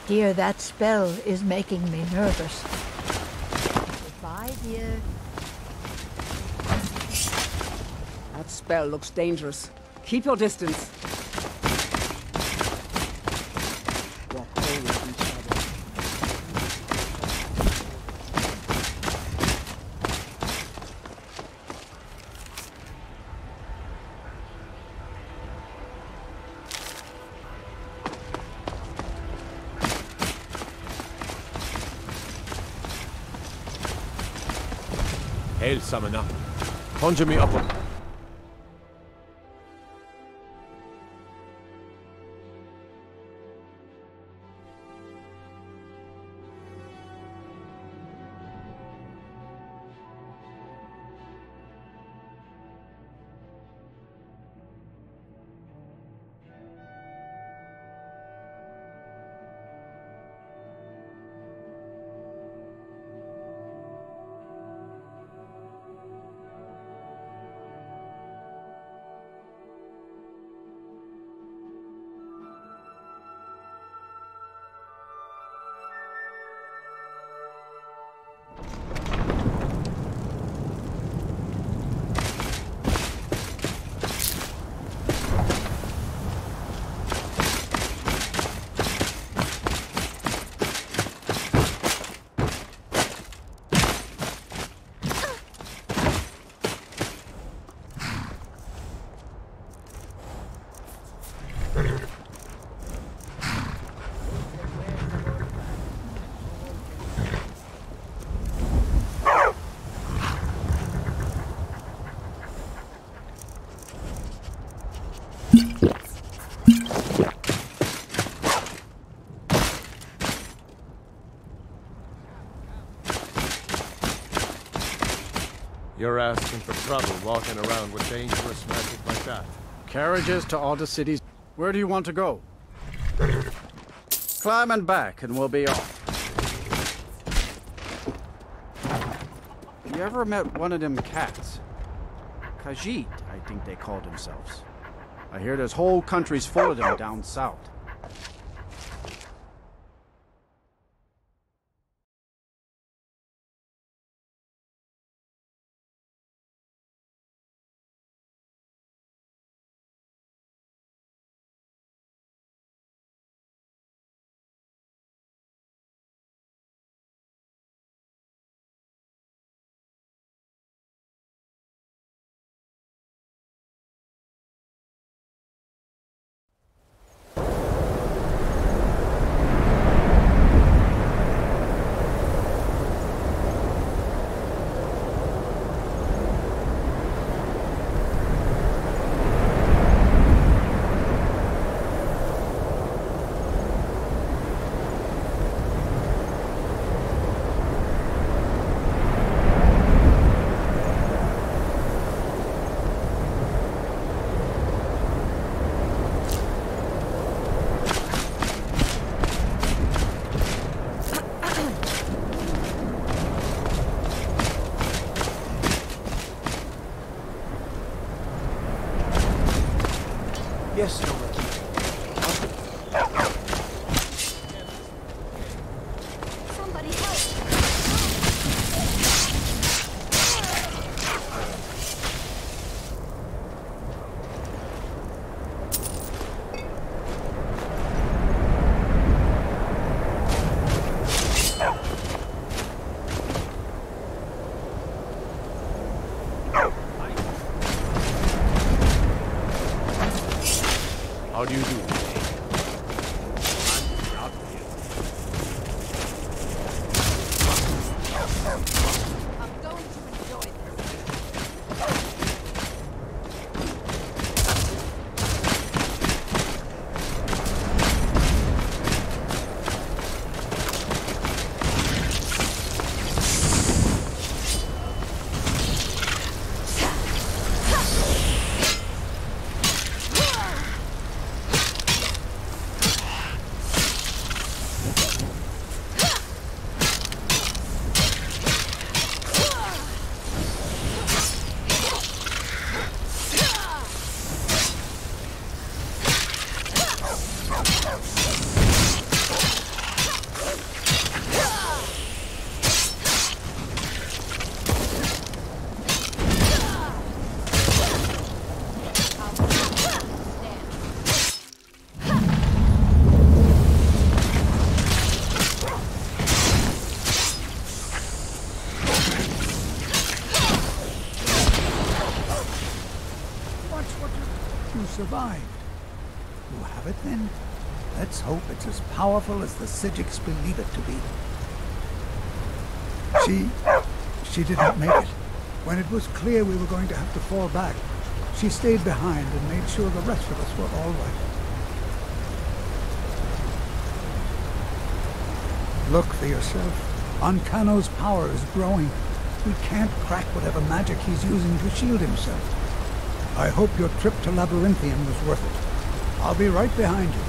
Dear, that spell is making me nervous. Goodbye, dear. That spell looks dangerous. Keep your distance. Walk always each other. Hail, summoner. Conjure me up. You're asking for trouble walking around with dangerous magic like that. Carriages to all the cities. Where do you want to go? Climb and back and we'll be off. You ever met one of them cats? Khajiit, I think they call themselves. I hear there's whole countries full of them down south. Yes, Robert. Somebody help! How do you do? I'm going to enjoy this. survived. You have it then? Let's hope it's as powerful as the Sijiks believe it to be. She didn't make it. When it was clear we were going to have to fall back, she stayed behind and made sure the rest of us were all right. Look for yourself. Ankano's power is growing. We can't crack whatever magic he's using to shield himself. I hope your trip to Labyrinthium was worth it. I'll be right behind you.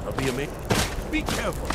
I'll be amazed. Be careful.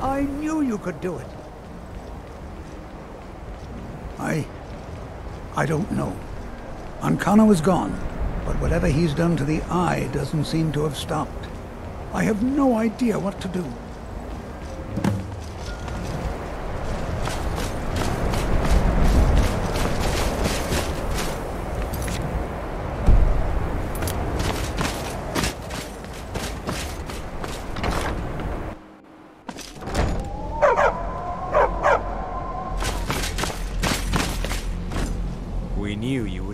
I knew you could do it. I don't know. Ankano is gone, but whatever he's done to the eye doesn't seem to have stopped. I have no idea what to do.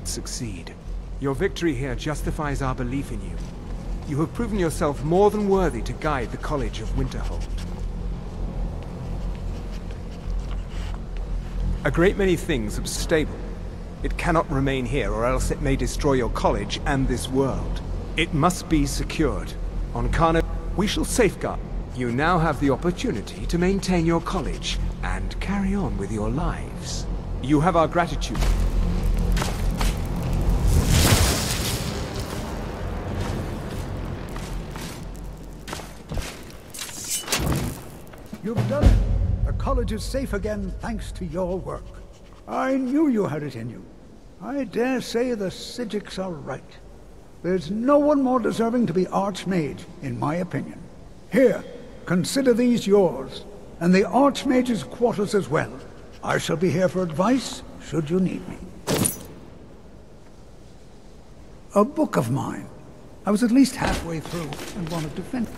succeed. Your victory here justifies our belief in you. You have proven yourself more than worthy to guide the College of Winterhold. A great many things are stable. It cannot remain here, or else it may destroy your college and this world. It must be secured. On Kano, we shall safeguard. You now have the opportunity to maintain your college and carry on with your lives. You have our gratitude. You've done it. The college is safe again thanks to your work. I knew you had it in you. I dare say the Sijiks are right. There's no one more deserving to be Archmage, in my opinion. Here, consider these yours, and the Archmage's quarters as well. I shall be here for advice, should you need me. A book of mine. I was at least halfway through and wanted to finish.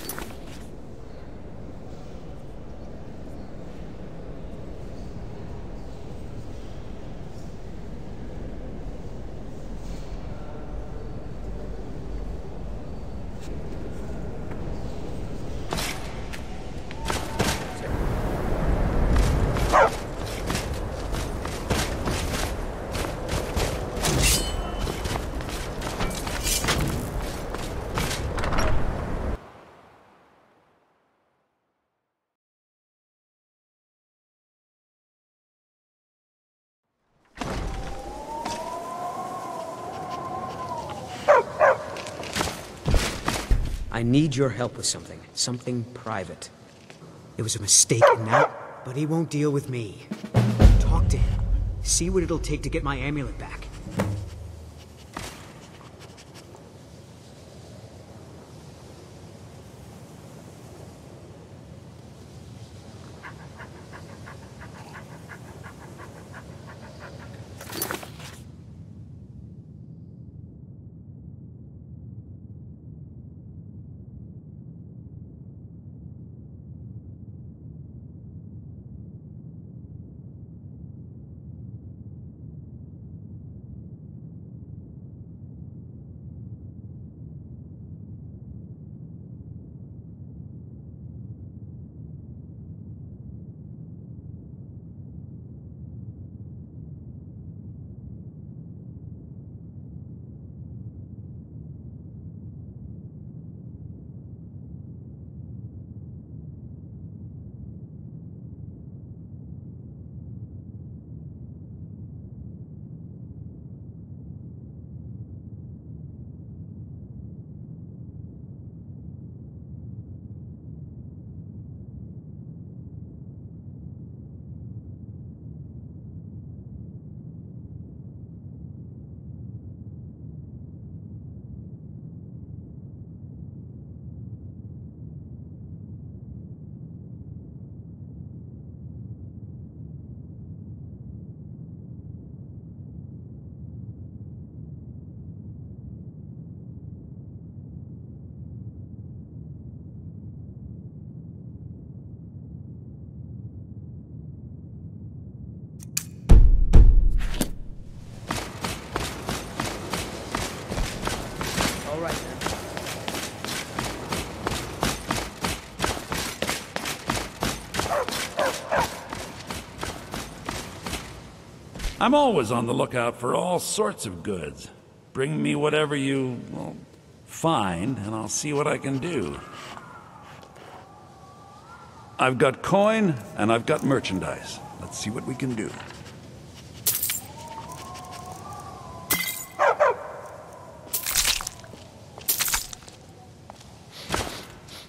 I need your help with something. Something private. It was a mistake and now... But he won't deal with me. Talk to him. See what it'll take to get my amulet back. I'm always on the lookout for all sorts of goods. Bring me whatever you, well, find, and I'll see what I can do. I've got coin, and I've got merchandise. Let's see what we can do.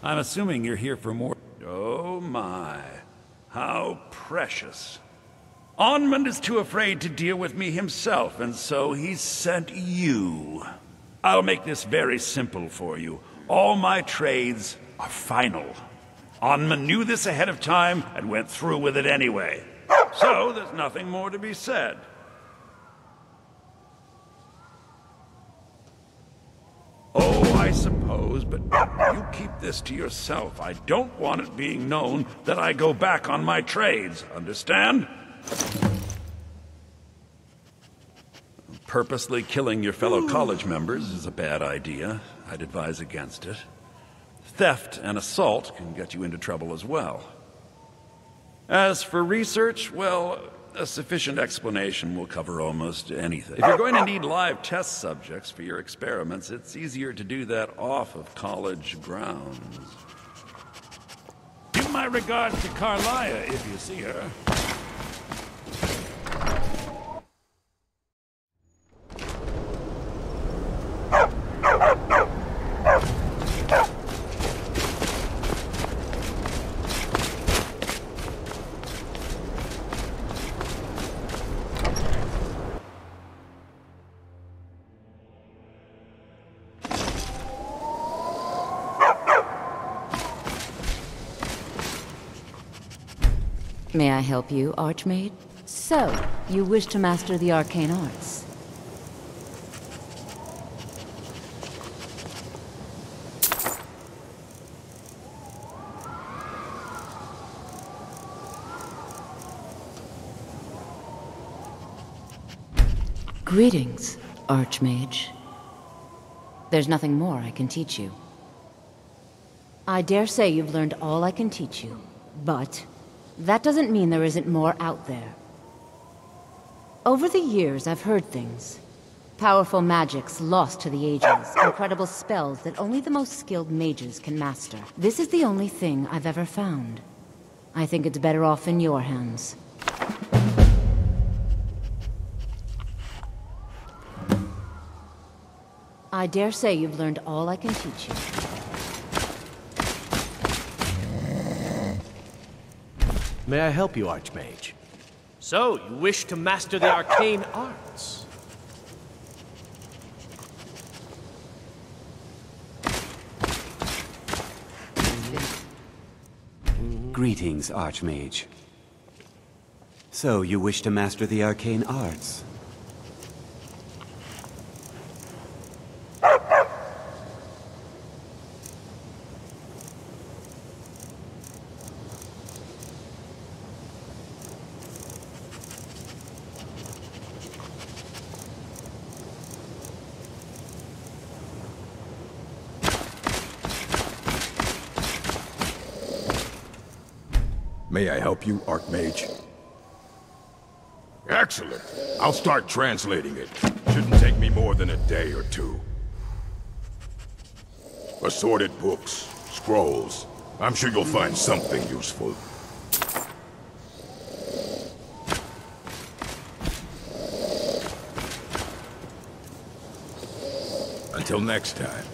I'm assuming you're here for more... Oh my, how precious. Onmund is too afraid to deal with me himself, and so he sent you. I'll make this very simple for you. All my trades are final. Onmund knew this ahead of time and went through with it anyway. So there's nothing more to be said. Oh, I suppose, but you keep this to yourself. I don't want it being known that I go back on my trades, understand? Purposely killing your fellow college members is a bad idea. I'd advise against it. Theft and assault can get you into trouble as well. As for research, well, a sufficient explanation will cover almost anything. If you're going to need live test subjects for your experiments, it's easier to do that off of college grounds. Give my regards to Carlia if you see her. May I help you, Archmage? So, you wish to master the arcane arts? Greetings, Archmage. There's nothing more I can teach you. I dare say you've learned all I can teach you, but that doesn't mean there isn't more out there. Over the years, I've heard things. Powerful magics lost to the ages, incredible spells that only the most skilled mages can master. This is the only thing I've ever found. I think it's better off in your hands. I dare say you've learned all I can teach you. May I help you, Archmage? So, you wish to master the arcane arts? Greetings, Archmage. So, you wish to master the arcane arts? May I help you, Archmage? Excellent. I'll start translating it. Shouldn't take me more than a day or two. Assorted books, scrolls. I'm sure you'll find something useful. Until next time.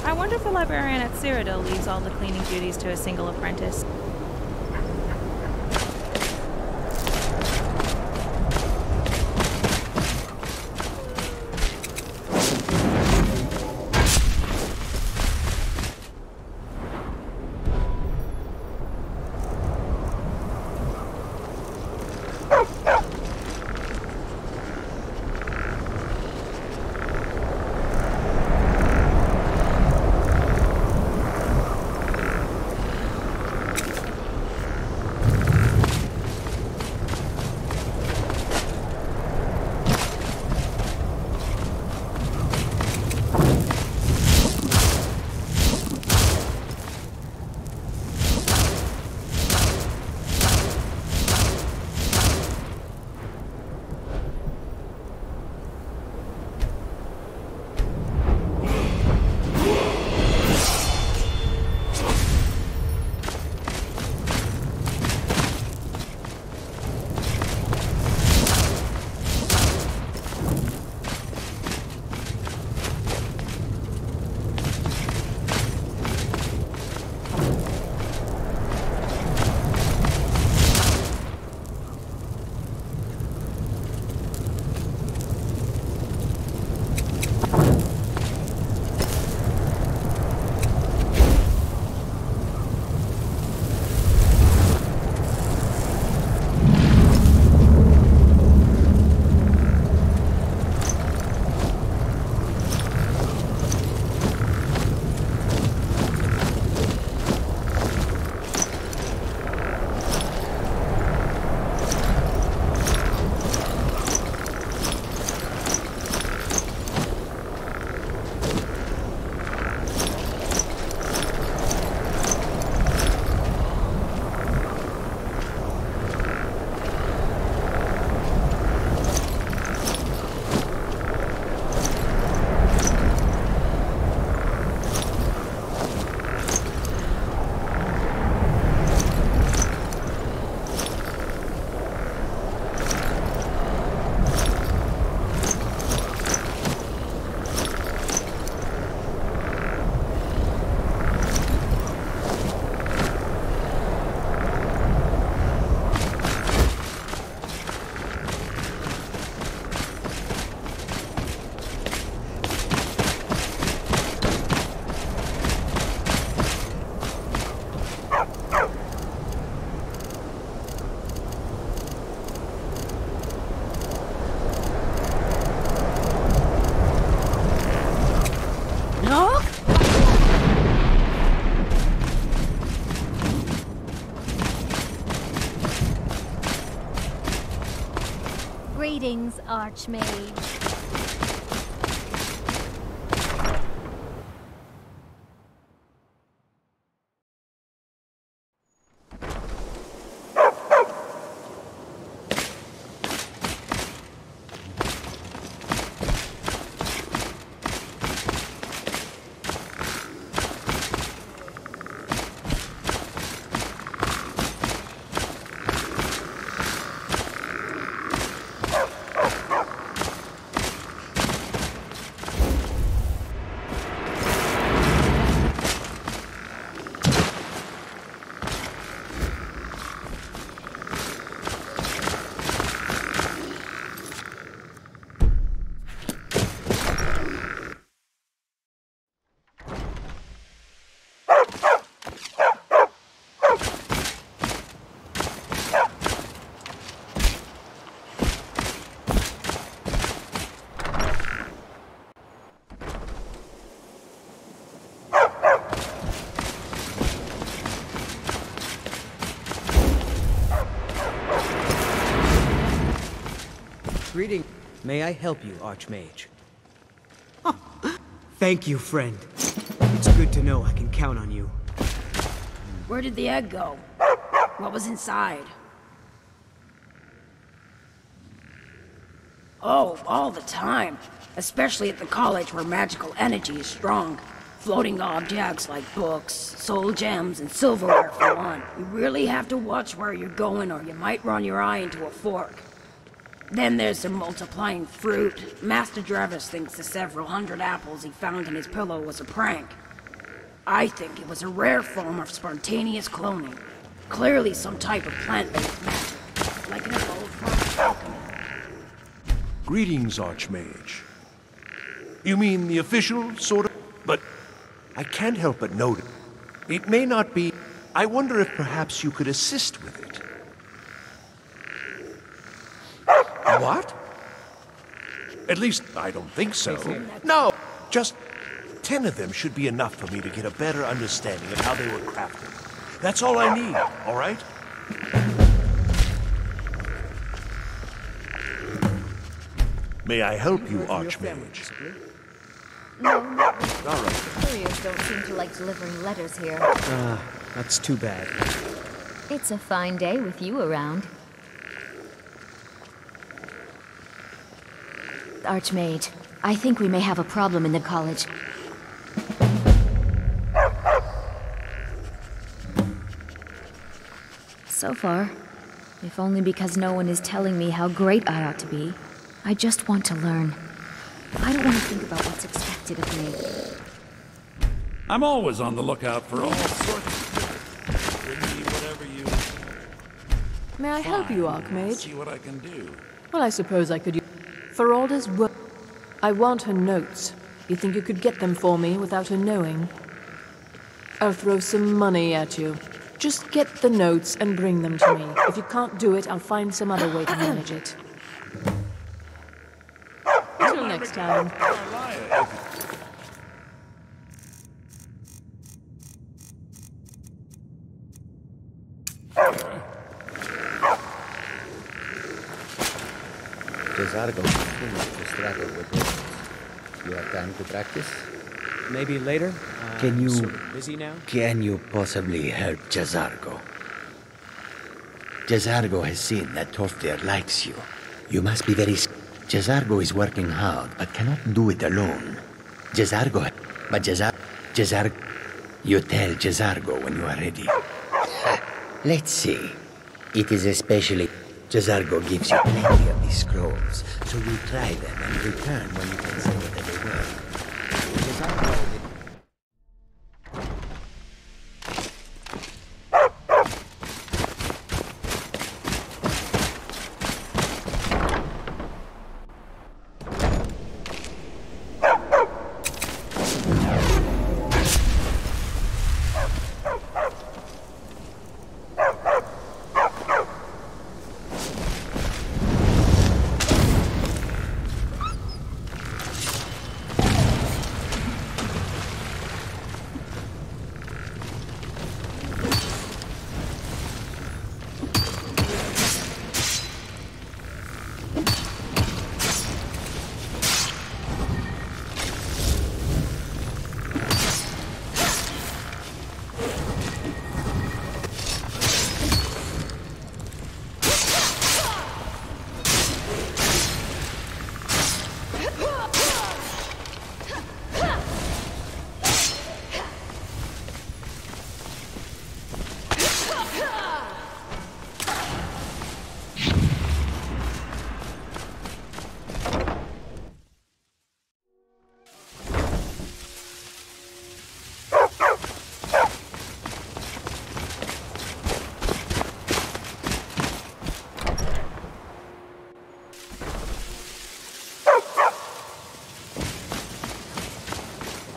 I wonder if the librarian at Cyrodiil leaves all the cleaning duties to a single apprentice. Greetings, Archmage. Greeting. May I help you, Archmage? Thank you, friend. It's good to know I can count on you. Where did the egg go? What was inside? Oh, all the time. Especially at the college where magical energy is strong. Floating objects like books, soul gems, and silverware for one. You really have to watch where you're going or you might run your eye into a fork. Then there's the multiplying fruit. Master Dravis thinks the several hundred apples he found in his pillow was a prank. I think it was a rare form of spontaneous cloning. Clearly some type of plant-based magic, like an evolved form of alchemy. Greetings, Archmage. You mean the official, sort of? But I can't help but note it may not be... I wonder if perhaps you could assist with it. What? At least, I don't think so. No, just 10 of them should be enough for me to get a better understanding of how they were crafted. That's all I need, all right? May I help you, Archmage? No, not All right. couriers don't seem to like delivering letters here. That's too bad. It's a fine day with you around. Archmage, I think we may have a problem in the college. So far, if only because no one is telling me how great I ought to be, I just want to learn. I don't want to think about what's expected of me. I'm always on the lookout for all sorts of things. Bring me whatever you... May I help you, Fine, Archmage? See what I can do. Well, I suppose I could use... Feralda's work... I want her notes. You think you could get them for me without her knowing? I'll throw some money at you. Just get the notes and bring them to me. If you can't do it, I'll find some other way to manage it. Till next time. Jazargo continues to struggle with this. You have time to practice? Maybe later? Can you... Sort of busy now? Can you possibly help Jazargo? Jazargo has seen that Toftir likes you. You must be very... Jazargo is working hard, but cannot do it alone. Jazargo... But Jazargo... You tell Jazargo when you are ready. Let's see. It is especially... Jazargo gives you plenty of these scrolls, so you try them and return when you can say whether they work. Jazargo...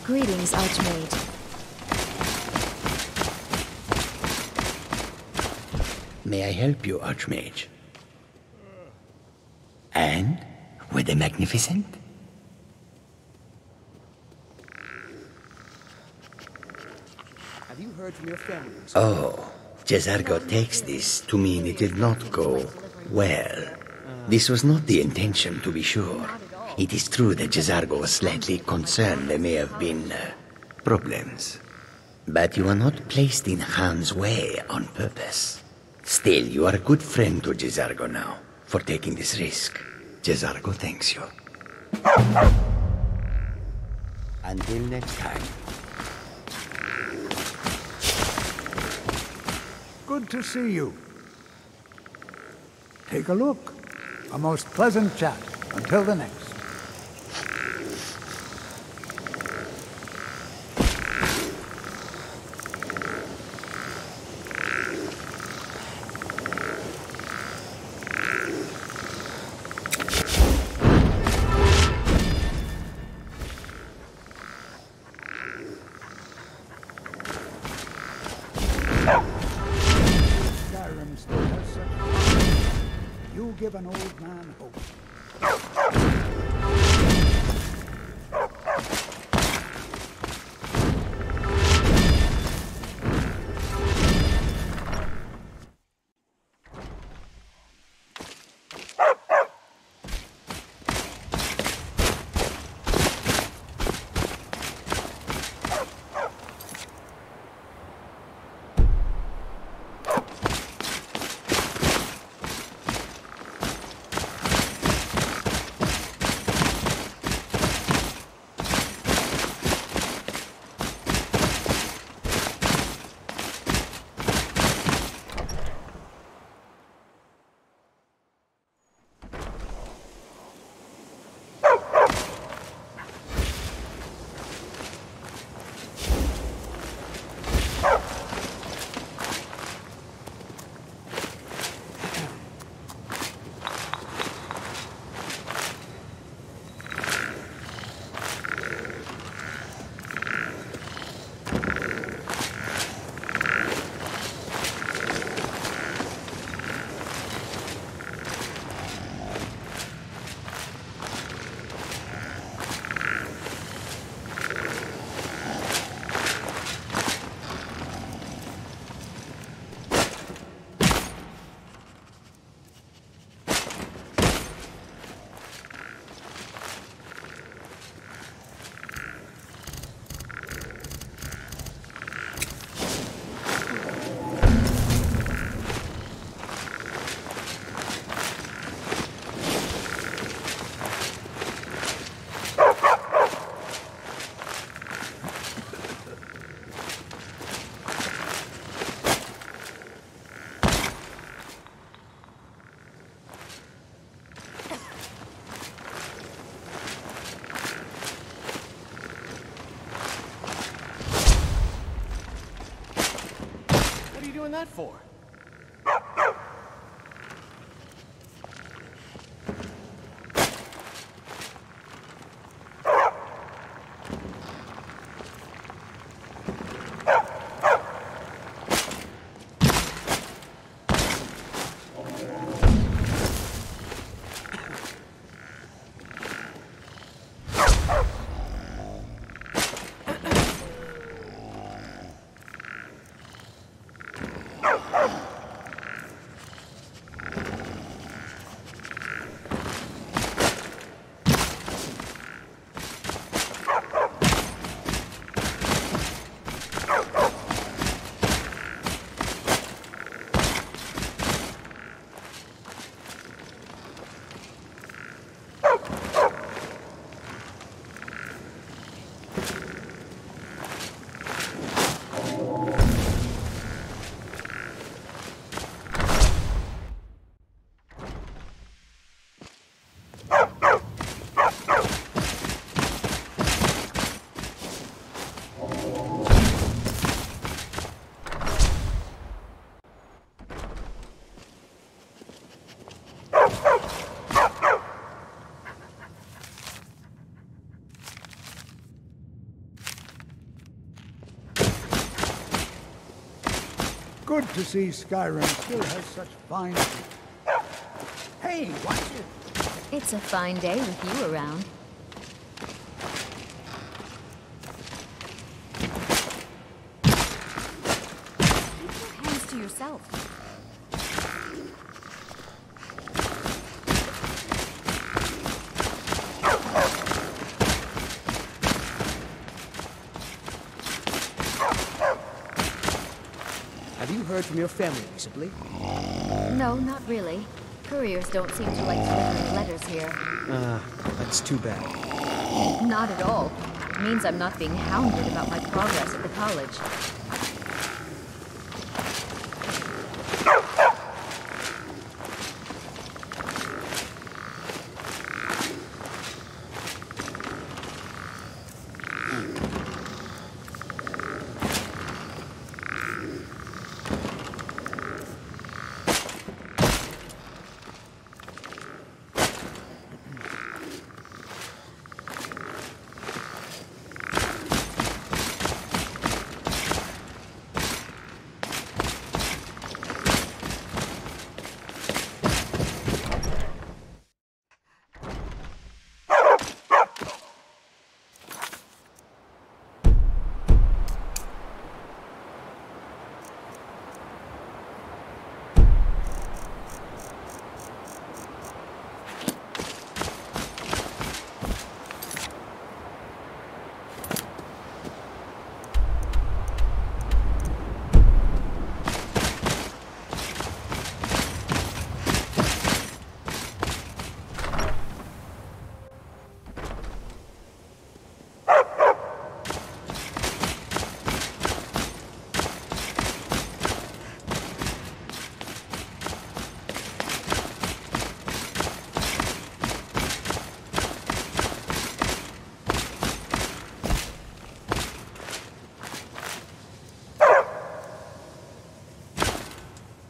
Greetings, Archmage. May I help you, Archmage? And? Were they magnificent? Have you heard from your family? Oh, Jazargo takes this to mean it did not go well. This was not the intention, to be sure. It is true that Jazargo was slightly concerned there may have been problems. But you are not placed in harm's way on purpose. Still, you are a good friend to Jazargo now, for taking this risk. Jazargo thanks you. Until next time. Good to see you. Take a look. A most pleasant chat. Until the next. Skyrim still has such... You give an old man hope. That for? Good to see Skyrim still has such fine... Hey, watch it! It's a fine day with you around. Keep your hands to yourself. heard from your family recently? No, not really. Couriers don't seem to like delivering letters here. That's too bad. Not at all. It means I'm not being hounded about my progress at the college.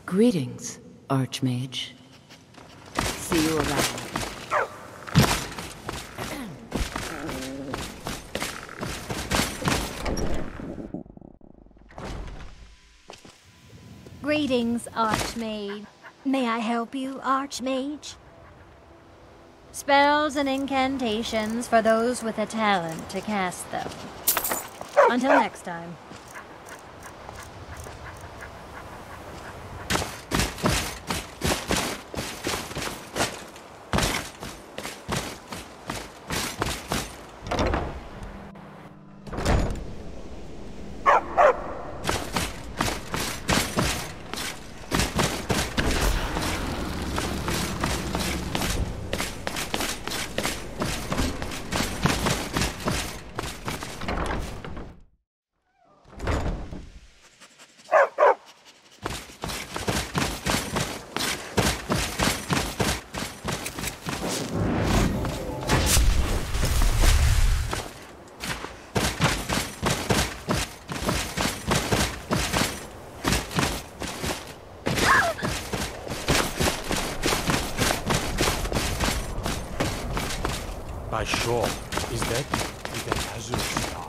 Greetings, Archmage. See you around. Greetings, Archmage. May I help you, Archmage? Spells and incantations for those with a talent to cast them. Until next time. By sure. Is that hazardous star?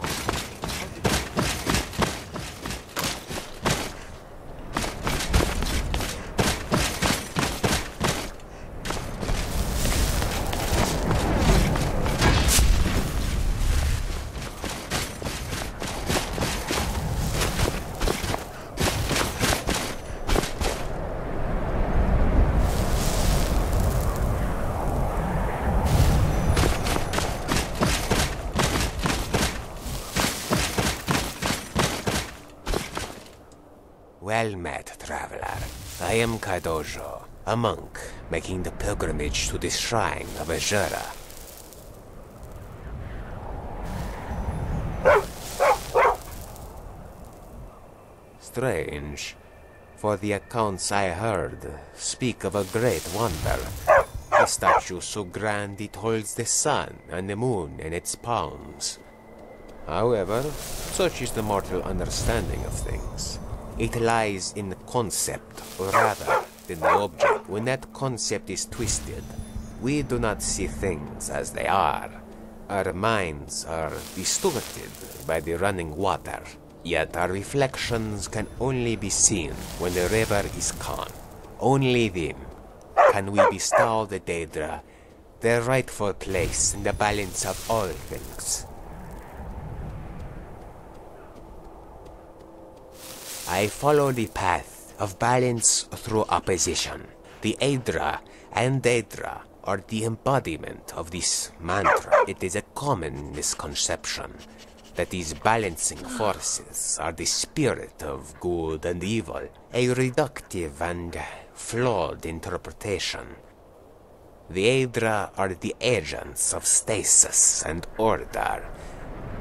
Well met, traveler. I am Kaidojo, a monk making the pilgrimage to the shrine of Azura. Strange, for the accounts I heard speak of a great wonder. A statue so grand it holds the sun and the moon in its palms. However, such is the mortal understanding of things. It lies in the concept, rather than the object. When that concept is twisted, we do not see things as they are. Our minds are distorted by the running water. Yet our reflections can only be seen when the river is calm. Only then can we bestow the Daedra their rightful place in the balance of all things. I follow the path of balance through opposition. The Aedra and Daedra are the embodiment of this mantra. It is a common misconception. that these balancing forces are the spirit of good and evil, a reductive and flawed interpretation. The Aedra are the agents of stasis and order.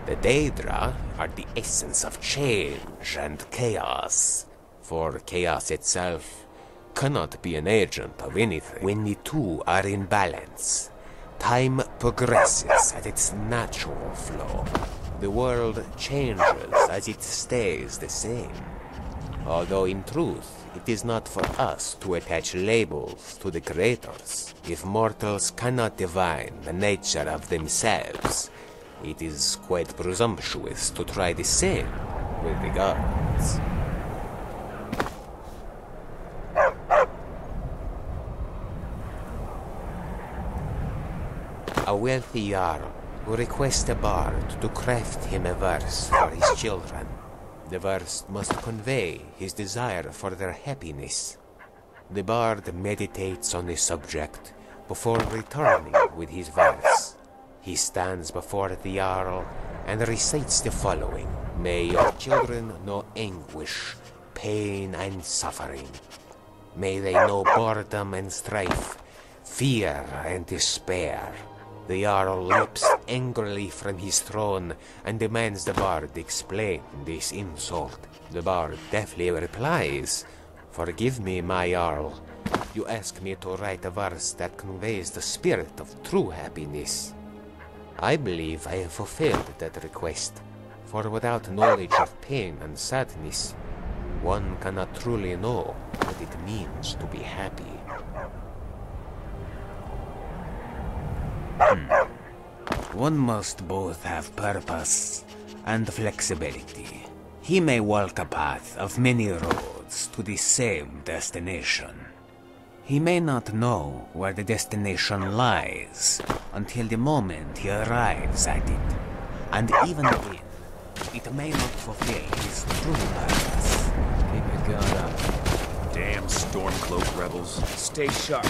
The Daedra are the essence of change and chaos, for chaos itself cannot be an agent of anything. When the two are in balance, time progresses at its natural flow. The world changes as it stays the same. Although in truth, it is not for us to attach labels to the creators. If mortals cannot divine the nature of themselves, it is quite presumptuous to try the same with the gods. A wealthy Jarl will request a bard to craft him a verse for his children. The verse must convey his desire for their happiness. The bard meditates on the subject before returning with his verse. He stands before the Jarl and recites the following. May your children know anguish, pain and suffering. May they know boredom and strife, fear and despair. The Jarl leaps angrily from his throne and demands the bard explain this insult. The bard deftly replies, "Forgive me, my Jarl. You ask me to write a verse that conveys the spirit of true happiness. I believe I have fulfilled that request, for without knowledge of pain and sadness, one cannot truly know what it means to be happy." One must both have purpose and flexibility. He may walk a path of many roads to the same destination. He may not know where the destination lies until the moment he arrives at it. And even then, it may not fulfill his true purpose. Keep your gun up. Damn Stormcloak rebels. Stay sharp.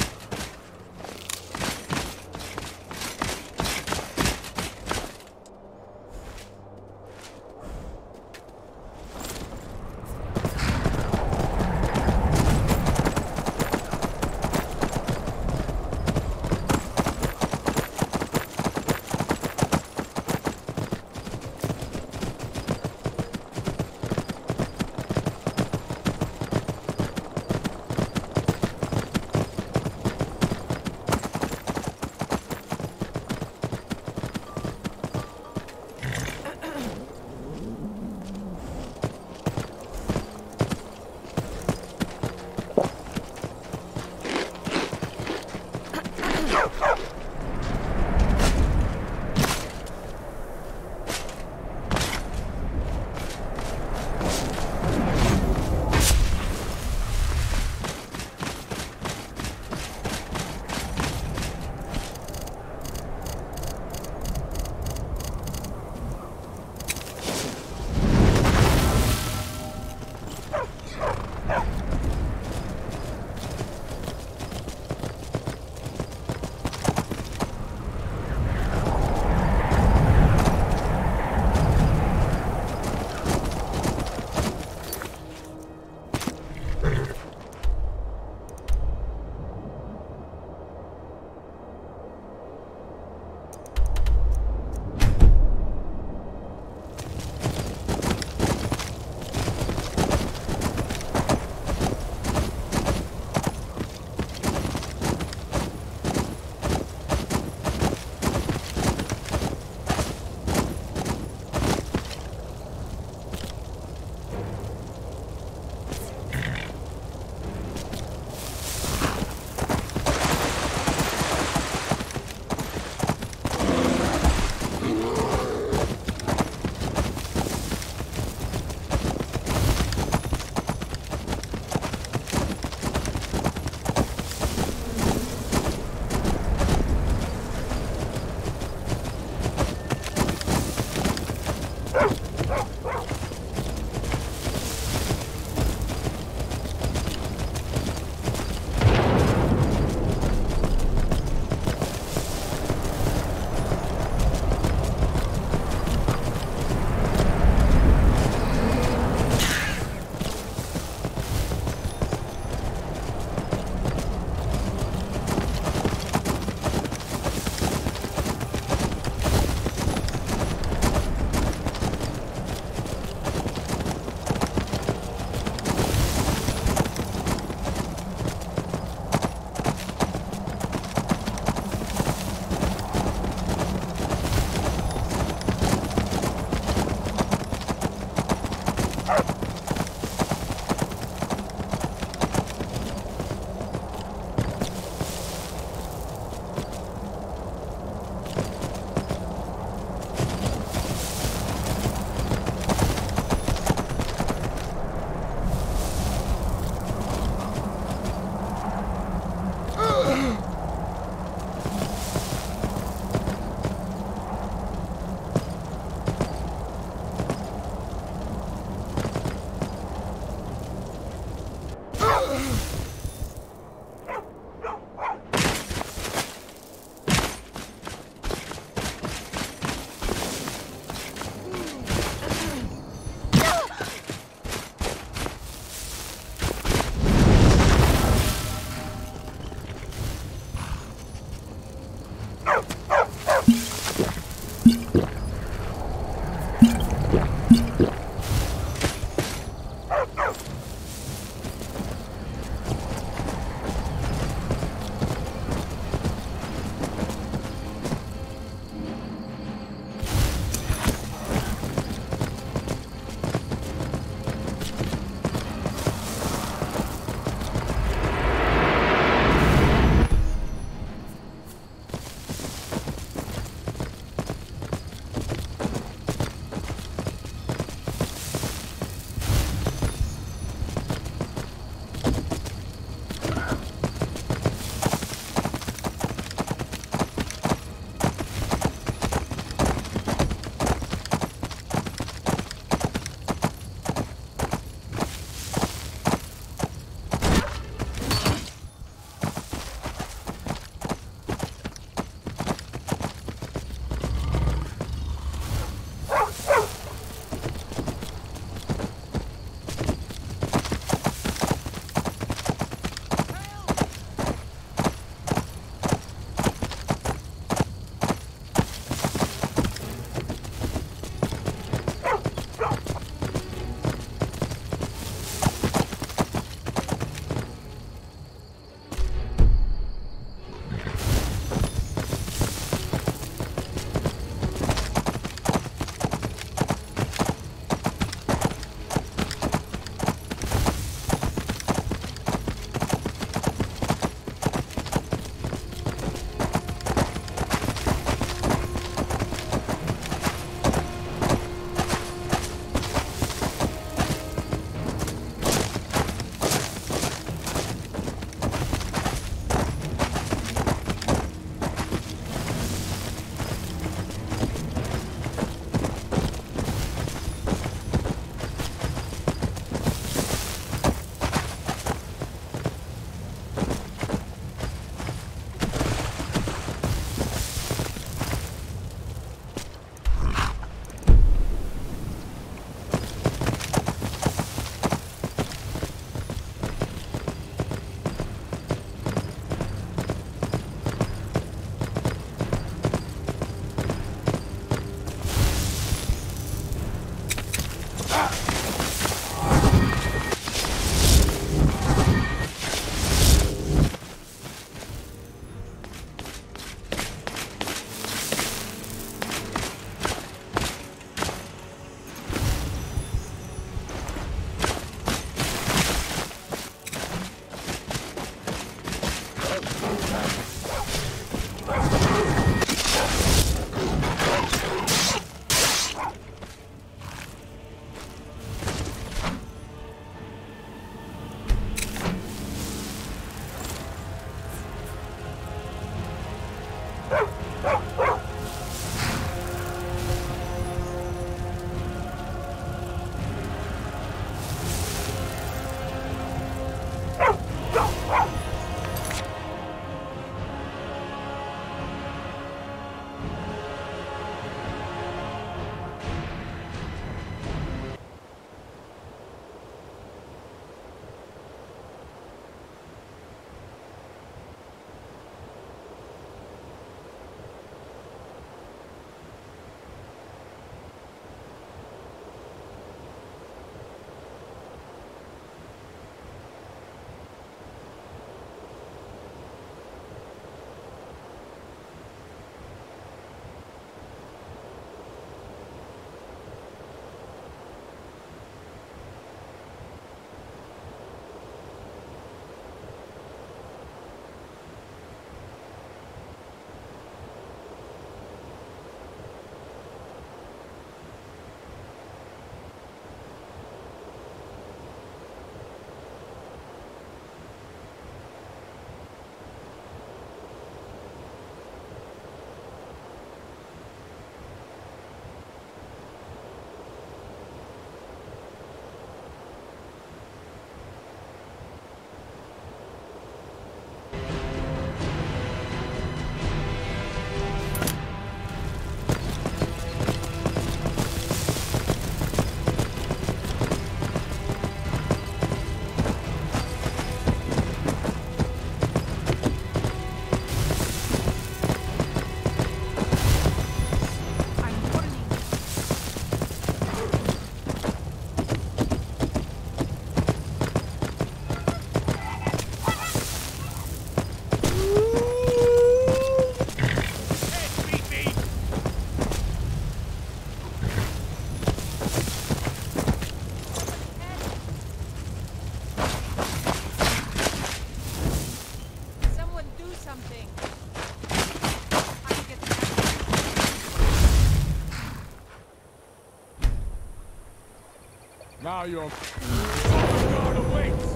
Now you're... Guard awaits!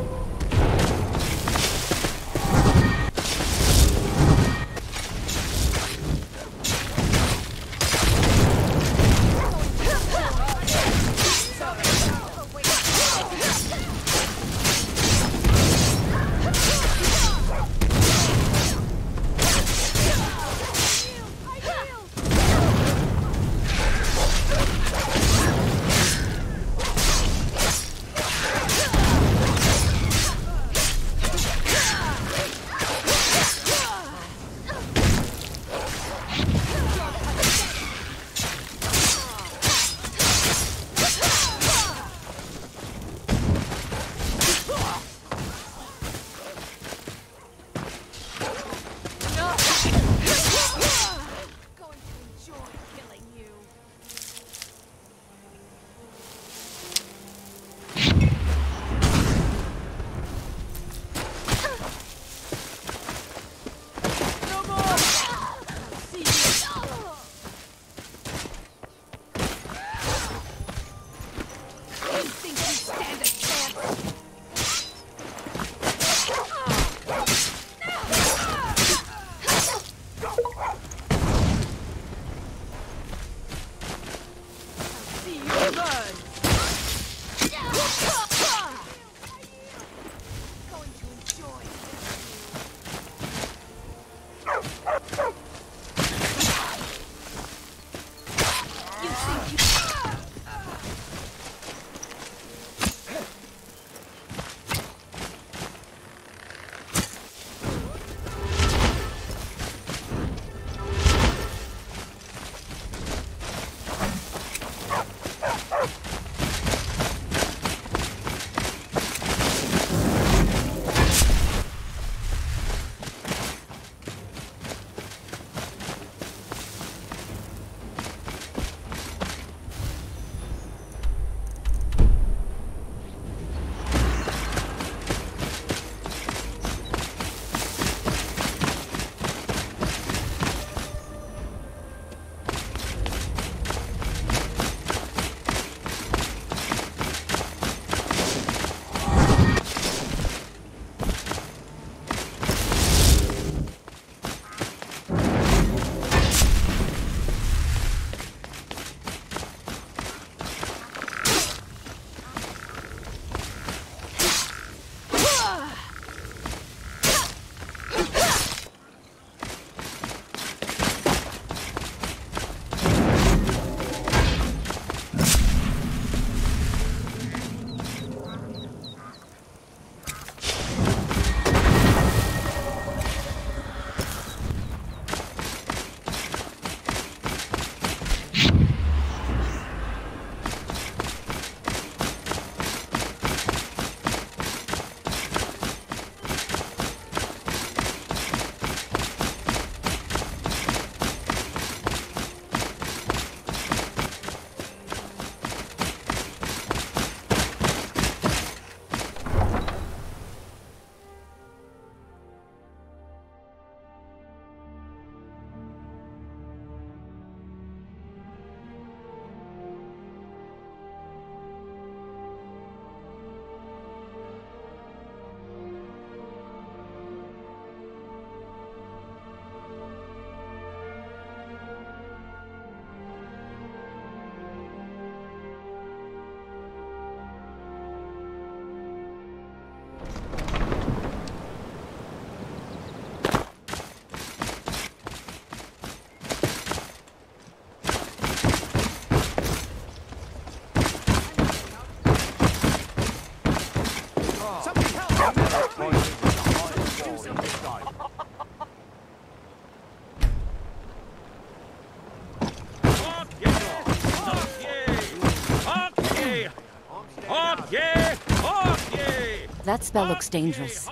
That spell looks dangerous.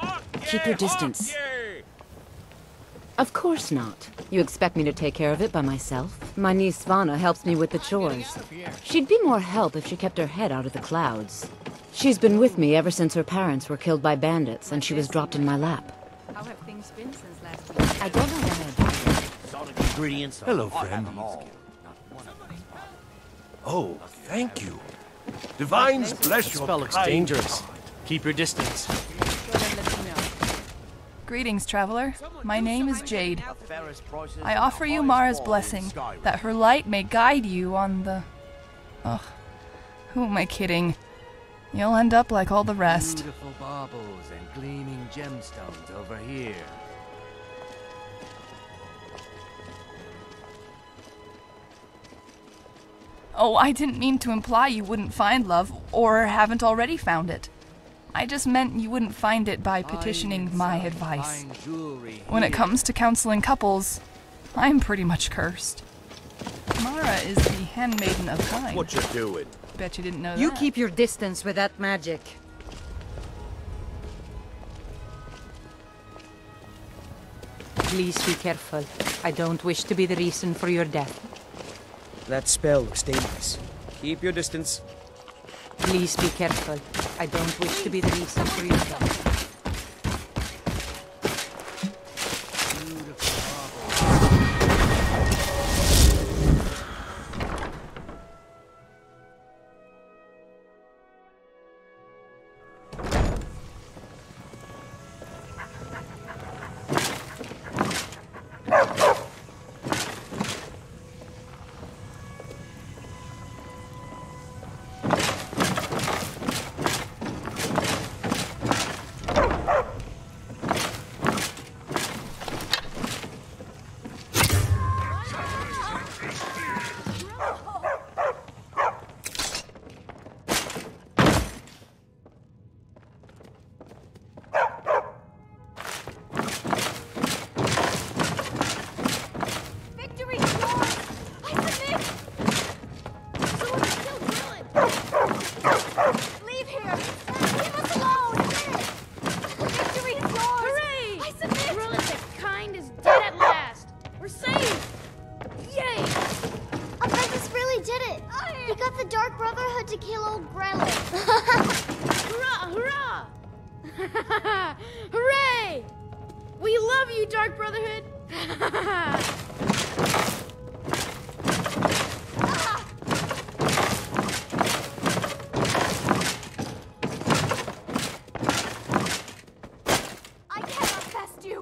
Keep your distance. Of course not. You expect me to take care of it by myself? My niece Svana helps me with the chores. She'd be more help if she kept her head out of the clouds. She's been with me ever since her parents were killed by bandits and she was dropped in my lap. How have things been since last week? I don't know what I've Ingredients. Hello, friend. Oh, thank you. Divines bless your spell looks kind dangerous. heart. Keep your distance. Greetings, traveler. My name is Jade. I offer you Mara's blessing, that her light may guide you on the... Ugh. Who am I kidding? You'll end up like all the rest. Beautiful baubles and gleaming gemstones over here. Oh, I didn't mean to imply you wouldn't find love, or haven't already found it. I just meant you wouldn't find it by petitioning my advice. When it comes to counseling couples, I'm pretty much cursed. Mara is the handmaiden of kind. What you doing? Bet you didn't know You that. keep your distance with that magic. Please be careful. I don't wish to be the reason for your death. That spell looks dangerous. Keep your distance. Please be careful. I don't wish to be the reason for your death. Hooray! We love you, Dark Brotherhood! I cannot best you!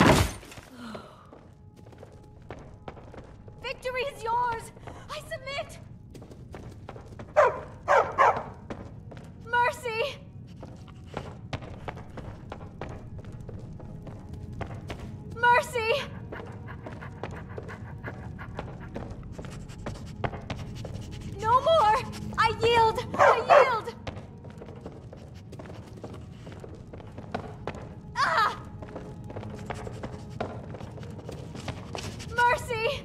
Victory is yours! I submit! Mercy! Mercy! No more! I yield! I yield! Ah! Mercy!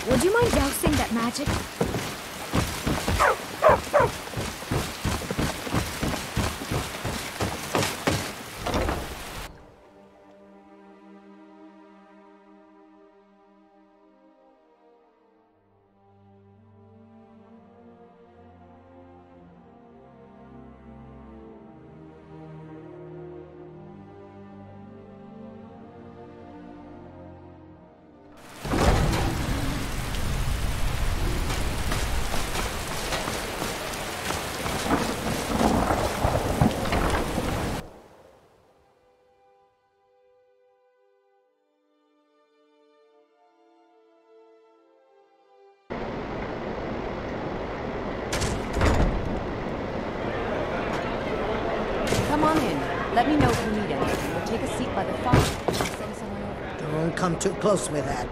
Would you mind dousing that magic? Come on in. Let me know if you need anything. We'll take a seat by the fire. I'll send someone over. Don't come too close with that.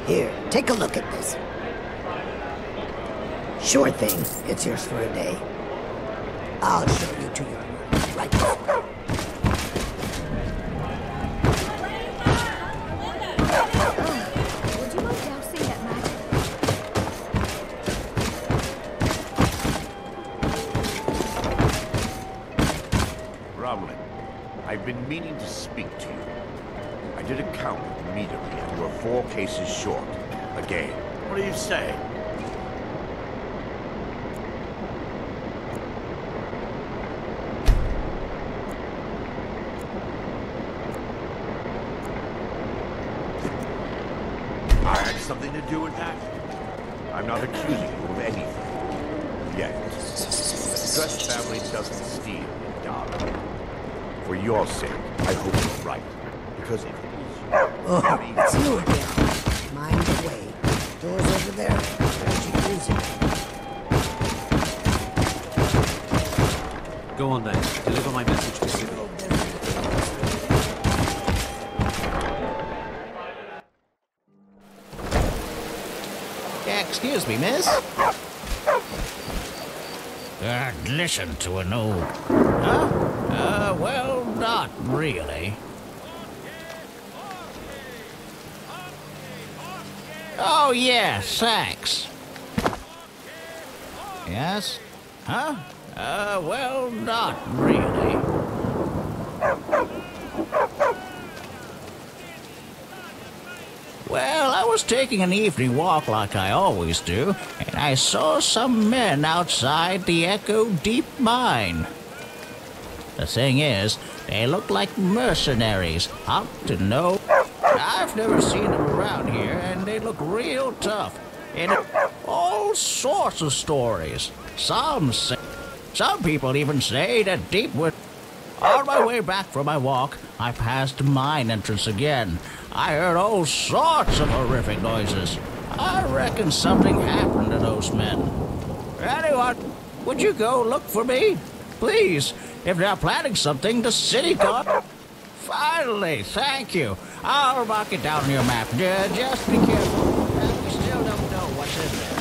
Here, take a look at this. Sure thing, it's yours for a day. I'll show you to your room right now. Would you mind dousing that magic? Romlin, I've been meaning to speak to you. I did a count at the meadery and we're 4 cases short. Again. What do you say? I had something to do with that? I'm not accusing you of anything. Yet. The Stress family doesn't steal in Dara. For your sake, I hope you're right. Because if it is Oh, it's you again. Mind the way. Door's over there. Don't you use it. Go on then. Deliver my message to Cyril. Excuse me, miss? Listen to an old... Huh? Well, not really. Oh, yes, thanks. Yes? Huh? Well, not really. Well, I was taking an evening walk like I always do, and I saw some men outside the Echo Deep Mine. The thing is, they look like mercenaries, out to know. I've never seen them around here, and they look real tough. And all sorts of stories. Some people even say that deep within. On my way back from my walk, I passed the mine entrance again. I heard all sorts of horrific noises. I reckon something happened to those men. Anyone, would you go look for me? Please, if they're planning something, the city got... Finally, thank you. I'll mark it down on your map. Just be careful. We still don't know what's in there.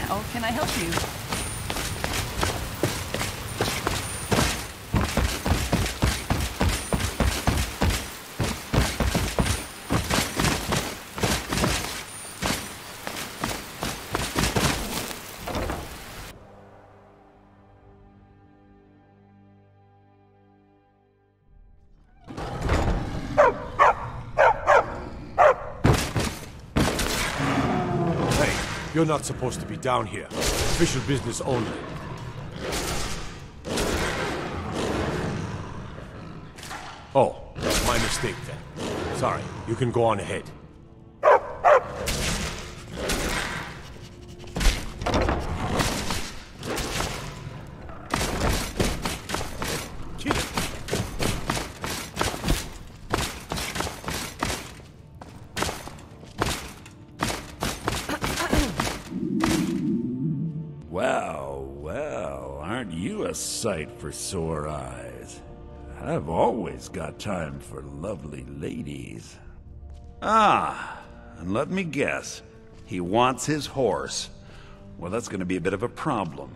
How can I help you? You're not supposed to be down here. Official business only. Oh, my mistake then. Sorry, you can go on ahead. Kill it. Well, well, Aren't you a sight for sore eyes? I've always got time for lovely ladies. Ah, and let me guess. He wants his horse. Well, that's going to be a bit of a problem.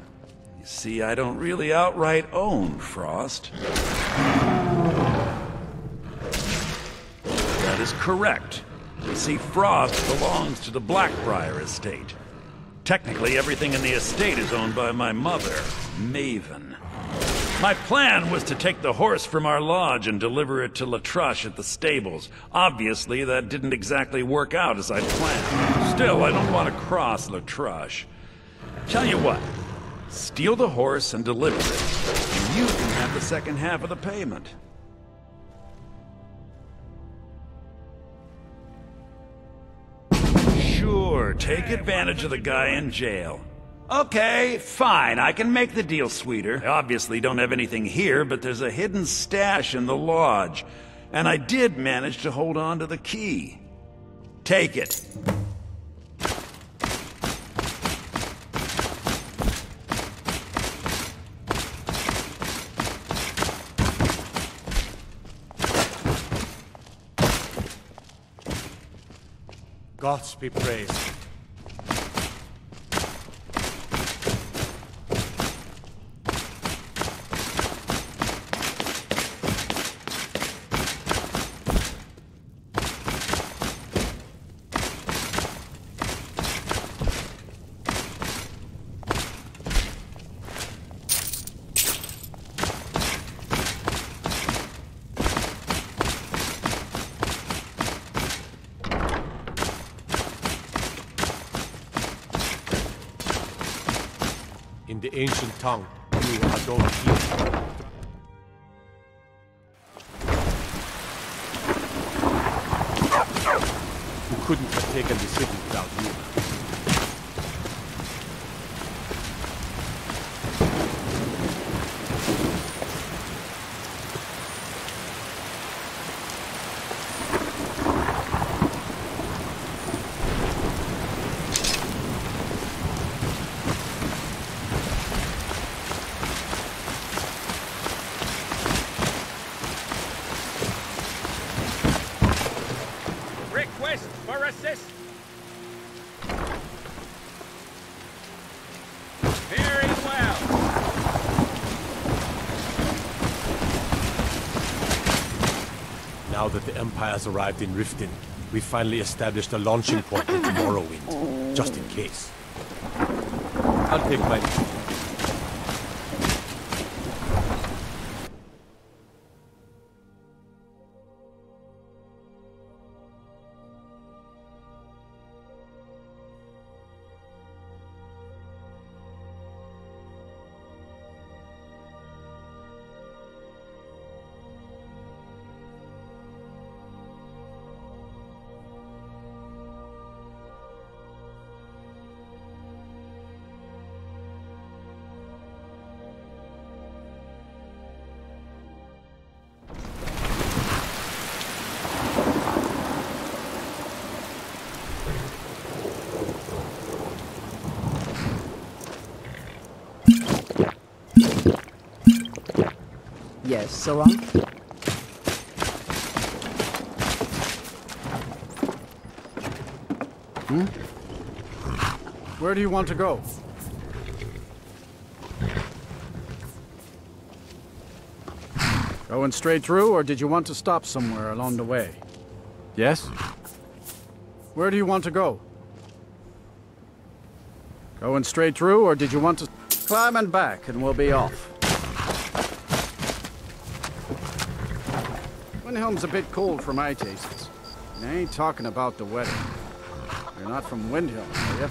You see, I don't really outright own Frost. That is correct. You see, Frost belongs to the Blackbriar estate. Technically, everything in the estate is owned by my mother, Maven. My plan was to take the horse from our lodge and deliver it to Latrush at the stables. Obviously, that didn't exactly work out as I'd planned. Still, I don't want to cross Latrush. Tell you what, steal the horse and deliver it, and you can have the second half of the payment. Sure, take advantage of the guy in jail. Okay, fine, I can make the deal sweeter. I obviously don't have anything here, but there's a hidden stash in the lodge, and I did manage to hold on to the key. Take it. Gods be praised. In the ancient tongue, you are don't hear. Who couldn't have taken the city without you? Request for assist. Very well. Now that the Empire's arrived in Riften, we finally established a launching point into Morrowind, just in case. I'll take my... Yes, Sauron? Where do you want to go? Going straight through, or did you want to stop somewhere along the way? Yes? Where do you want to go? Going straight through, or did you want to... Climb and back, and we'll be off. Windhelm's a bit cold for my tastes. And I ain't talking about the weather. You're not from Windhelm, are you?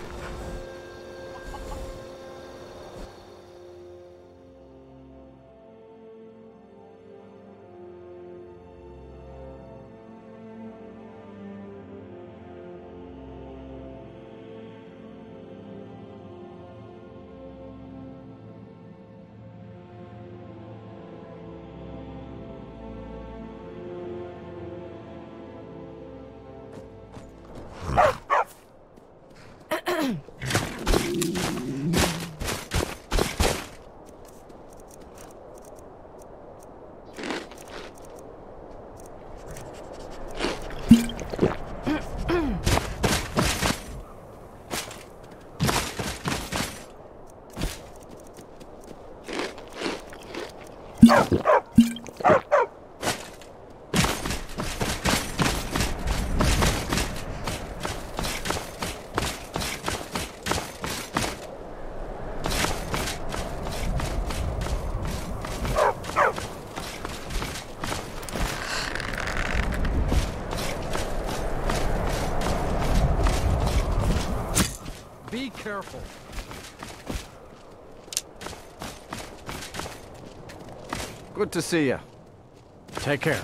Be careful. Good to see you. Take care.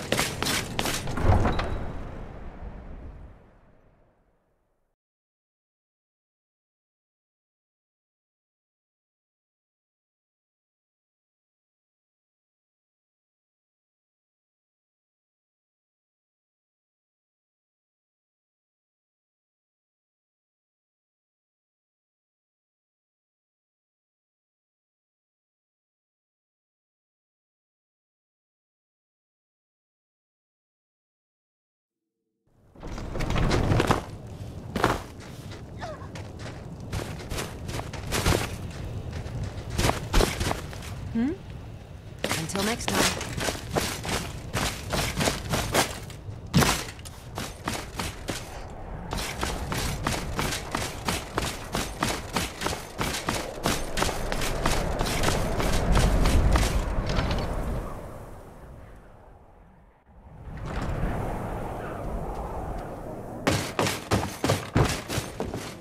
Until next time.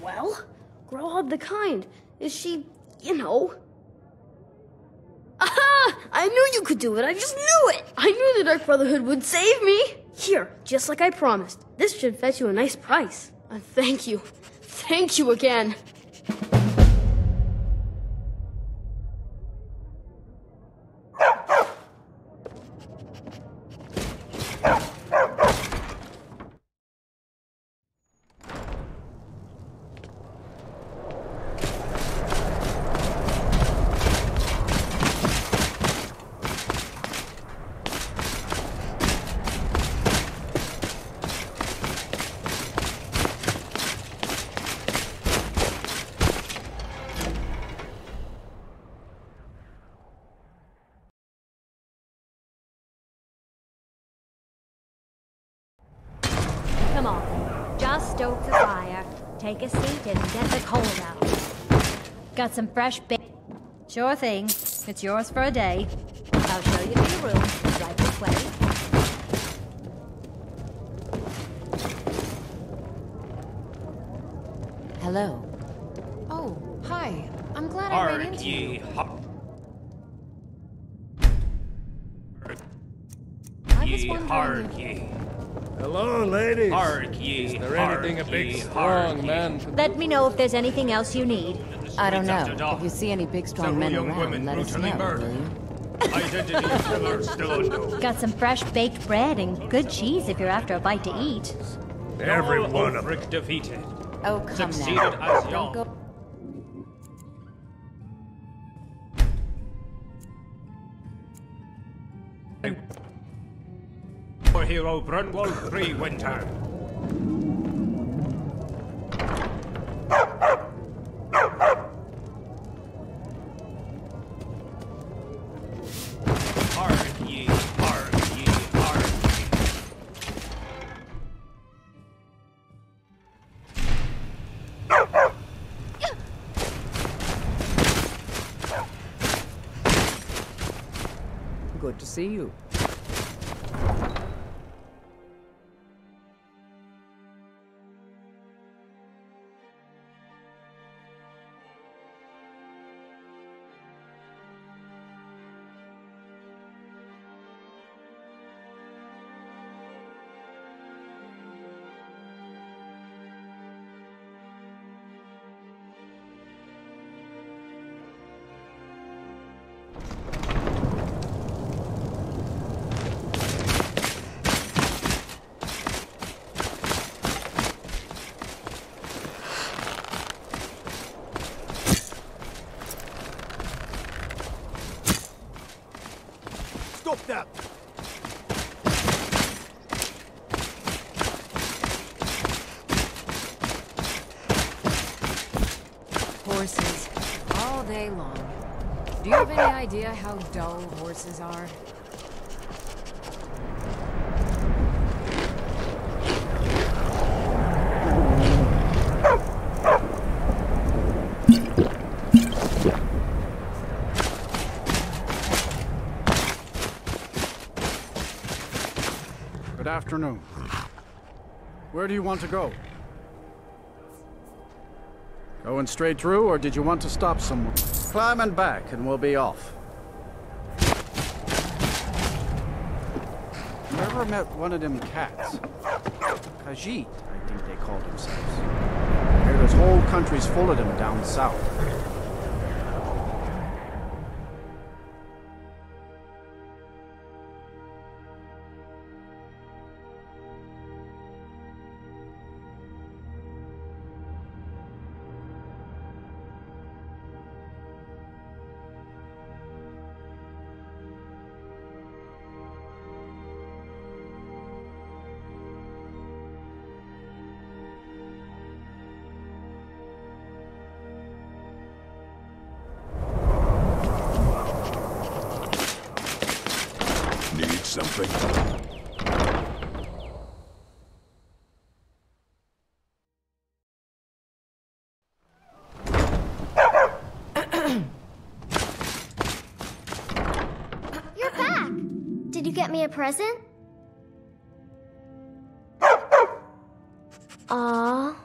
Well, Growhub the Kind. Is she, you know... Aha! I knew you could do it. I just knew it. I knew the Dark Brotherhood would save me. Here, just like I promised. This should fetch you a nice price. Thank you. Thank you again. Come on. Just stoke the fire. Take a seat and get the cold out. Got some fresh bacon? Sure thing. It's yours for a day. I'll show you to your room right this way. Hello. Oh, hi. I'm glad I ran into you. I was wondering... Hello, ladies. Hark ye, Is there anything a big, strong man can Let me know if there's anything else you need. I don't know. If you see any big, strong men around, let us know, will you? Identity killer still unknown. Got some fresh baked bread and good cheese if you're after a bite to eat. Every one of Ulfric defeated. Oh, come Succeeded now. as Don't young. go... For hero Brunwald Free Winter. Hark ye, hark ye, hark Good to see you. Stop that! Horses. All day long. Do you have any idea how dull horses are? Good afternoon. Where do you want to go? Going straight through, or did you want to stop somewhere? Climb and back, and we'll be off. You ever met one of them cats? Khajiit, I think they called themselves. I hear there's whole countries full of them down south. Need something? You're back! Did you get me a present? Aww.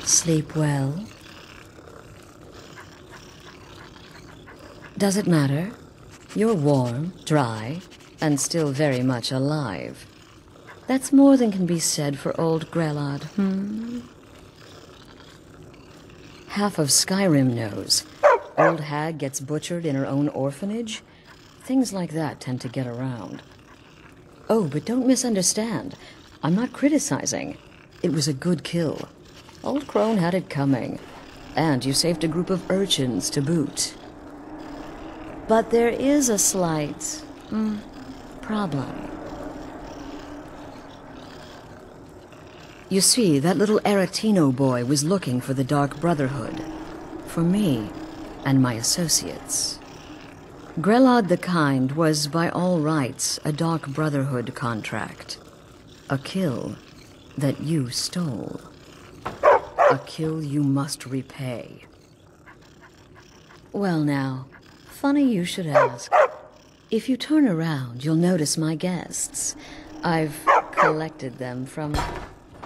Sleep well? Does it matter? You're warm, dry, and still very much alive. That's more than can be said for old Grelod, Half of Skyrim knows. Old hag gets butchered in her own orphanage. Things like that tend to get around. Oh, but don't misunderstand. I'm not criticizing. It was a good kill. Old Crone had it coming. And you saved a group of urchins to boot. But there is a slight problem. You see, that little Aretino boy was looking for the Dark Brotherhood. For me and my associates. Grelod the Kind was, by all rights, a Dark Brotherhood contract. A kill that you stole. A kill you must repay. Well now, funny you should ask. If you turn around, you'll notice my guests. I've collected them from...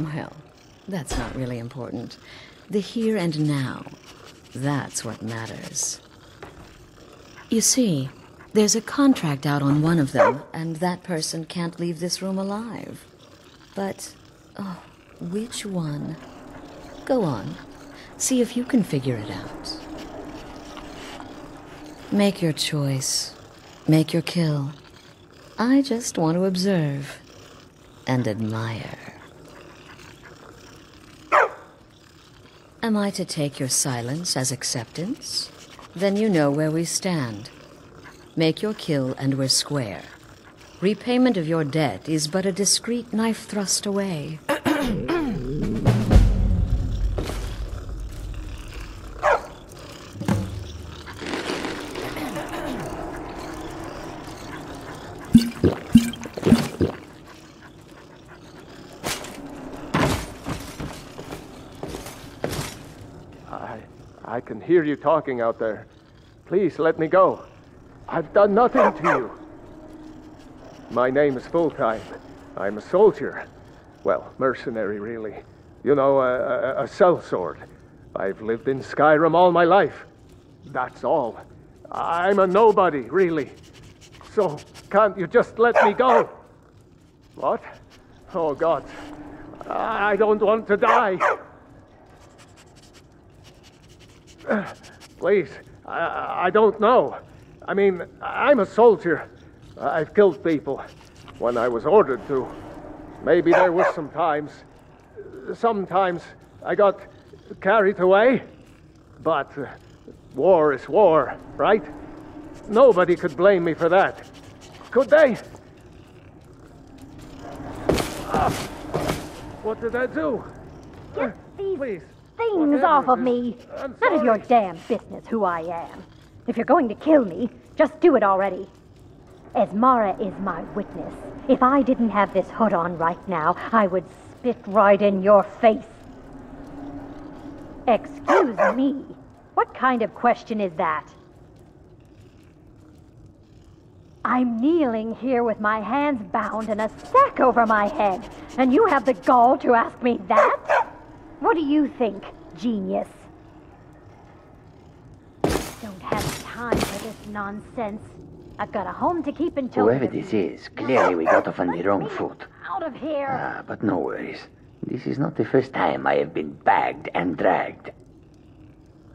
well, that's not really important. The here and now. That's what matters. You see, there's a contract out on one of them, and that person can't leave this room alive. But, oh, which one? Go on. See if you can figure it out. Make your choice. Make your kill. I just want to observe and admire. Am I to take your silence as acceptance? Then you know where we stand. Make your kill and we're square. Repayment of your debt is but a discreet knife thrust away. I can hear you talking out there. Please let me go. I've done nothing to you. My name is Full-Time. I'm a soldier. Well, mercenary, really. You know, a sellsword. I've lived in Skyrim all my life. That's all. I'm a nobody, really. So, can't you just let me go? What? Oh, God. I don't want to die. Please, I don't know. I mean, I'm a soldier. I've killed people when I was ordered to. Maybe there was sometimes I got carried away. But war is war, right? Nobody could blame me for that. Could they? What did I do? Get these Please. things off of me. None of your damn business who I am. If you're going to kill me, just do it already. Esmara is my witness. If I didn't have this hood on right now, I would spit right in your face. Excuse me. What kind of question is that? I'm kneeling here with my hands bound and a sack over my head, and you have the gall to ask me that? What do you think, genius? Don't have time for this nonsense. I've got a home to keep until... Whoever this is, clearly we got off on the wrong foot. Out of here! But no worries. This is not the first time I have been bagged and dragged.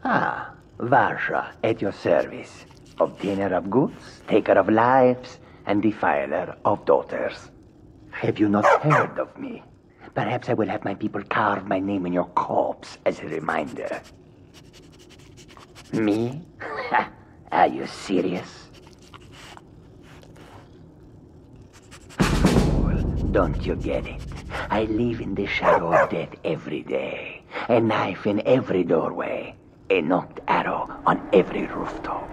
Varsha, at your service. Obtainer of goods, taker of lives, and defiler of daughters. Have you not heard of me? Perhaps I will have my people carve my name in your corpse as a reminder. Me? Are you serious? Don't you get it? I live in the shadow of death every day. A knife in every doorway. A knocked arrow on every rooftop.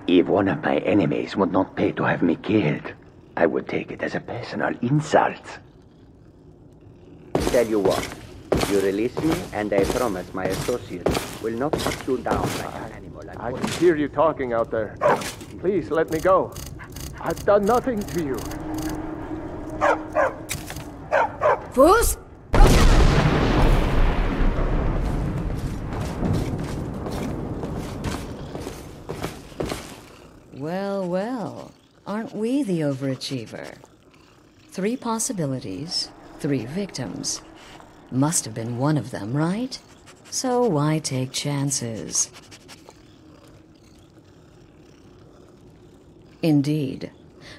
If one of my enemies would not pay to have me killed, I would take it as a personal insult. Tell you what, you release me and I promise my associates will not cut you down like an animal. I can hear you talking out there. Please let me go. I've done nothing to you. Fools? we the overachiever? 3 possibilities, 3 victims. Must have been one of them, right? So why take chances? Indeed.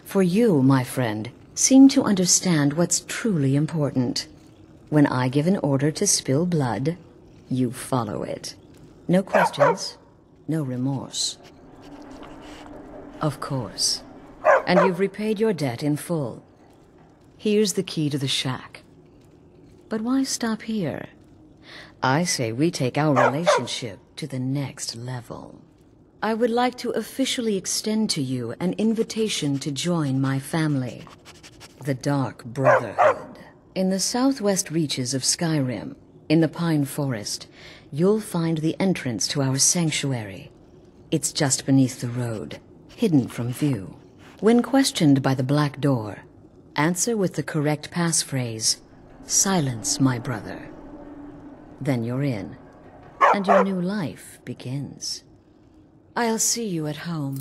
For you, my friend, seem to understand what's truly important. When I give an order to spill blood, you follow it. No questions, no remorse. Of course. And you've repaid your debt in full. Here's the key to the shack. But why stop here? I say we take our relationship to the next level. I would like to officially extend to you an invitation to join my family, the Dark Brotherhood. In the southwest reaches of Skyrim, in the Pine Forest, you'll find the entrance to our sanctuary. It's just beneath the road, hidden from view. When questioned by the Black Door, answer with the correct passphrase, "Silence, my brother." Then you're in, and your new life begins. I'll see you at home.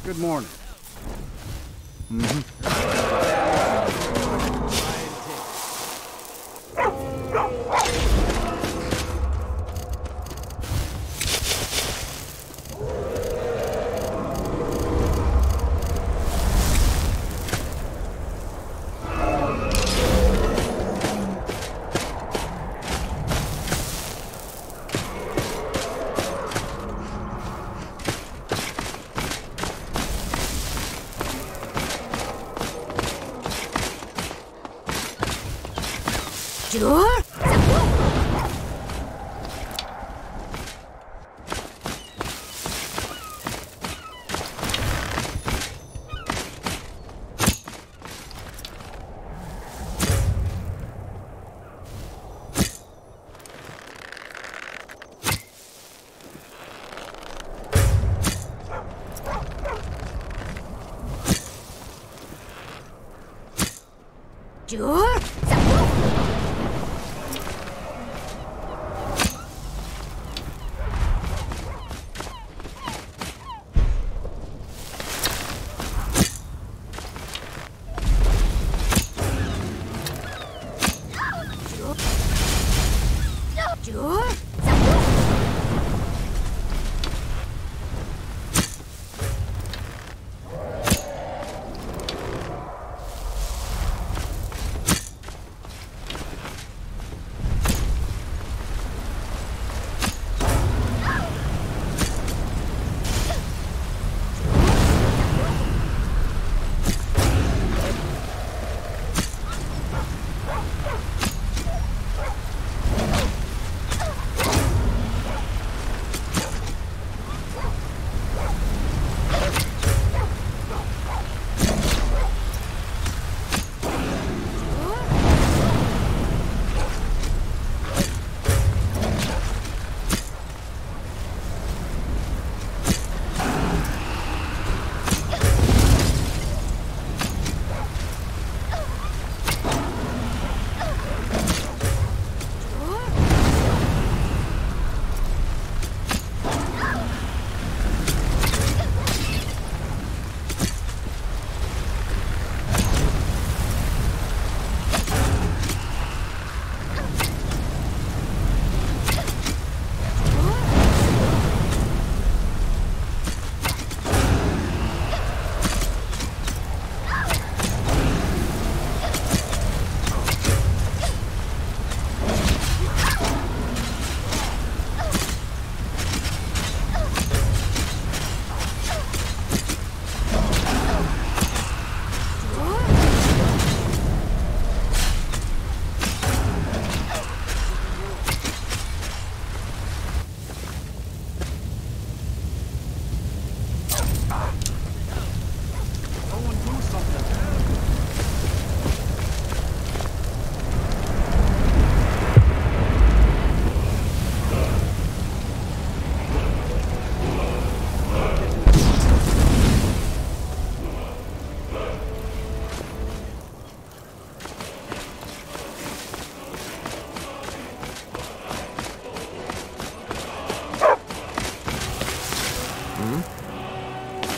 Good morning. Sure. Sure. Sure.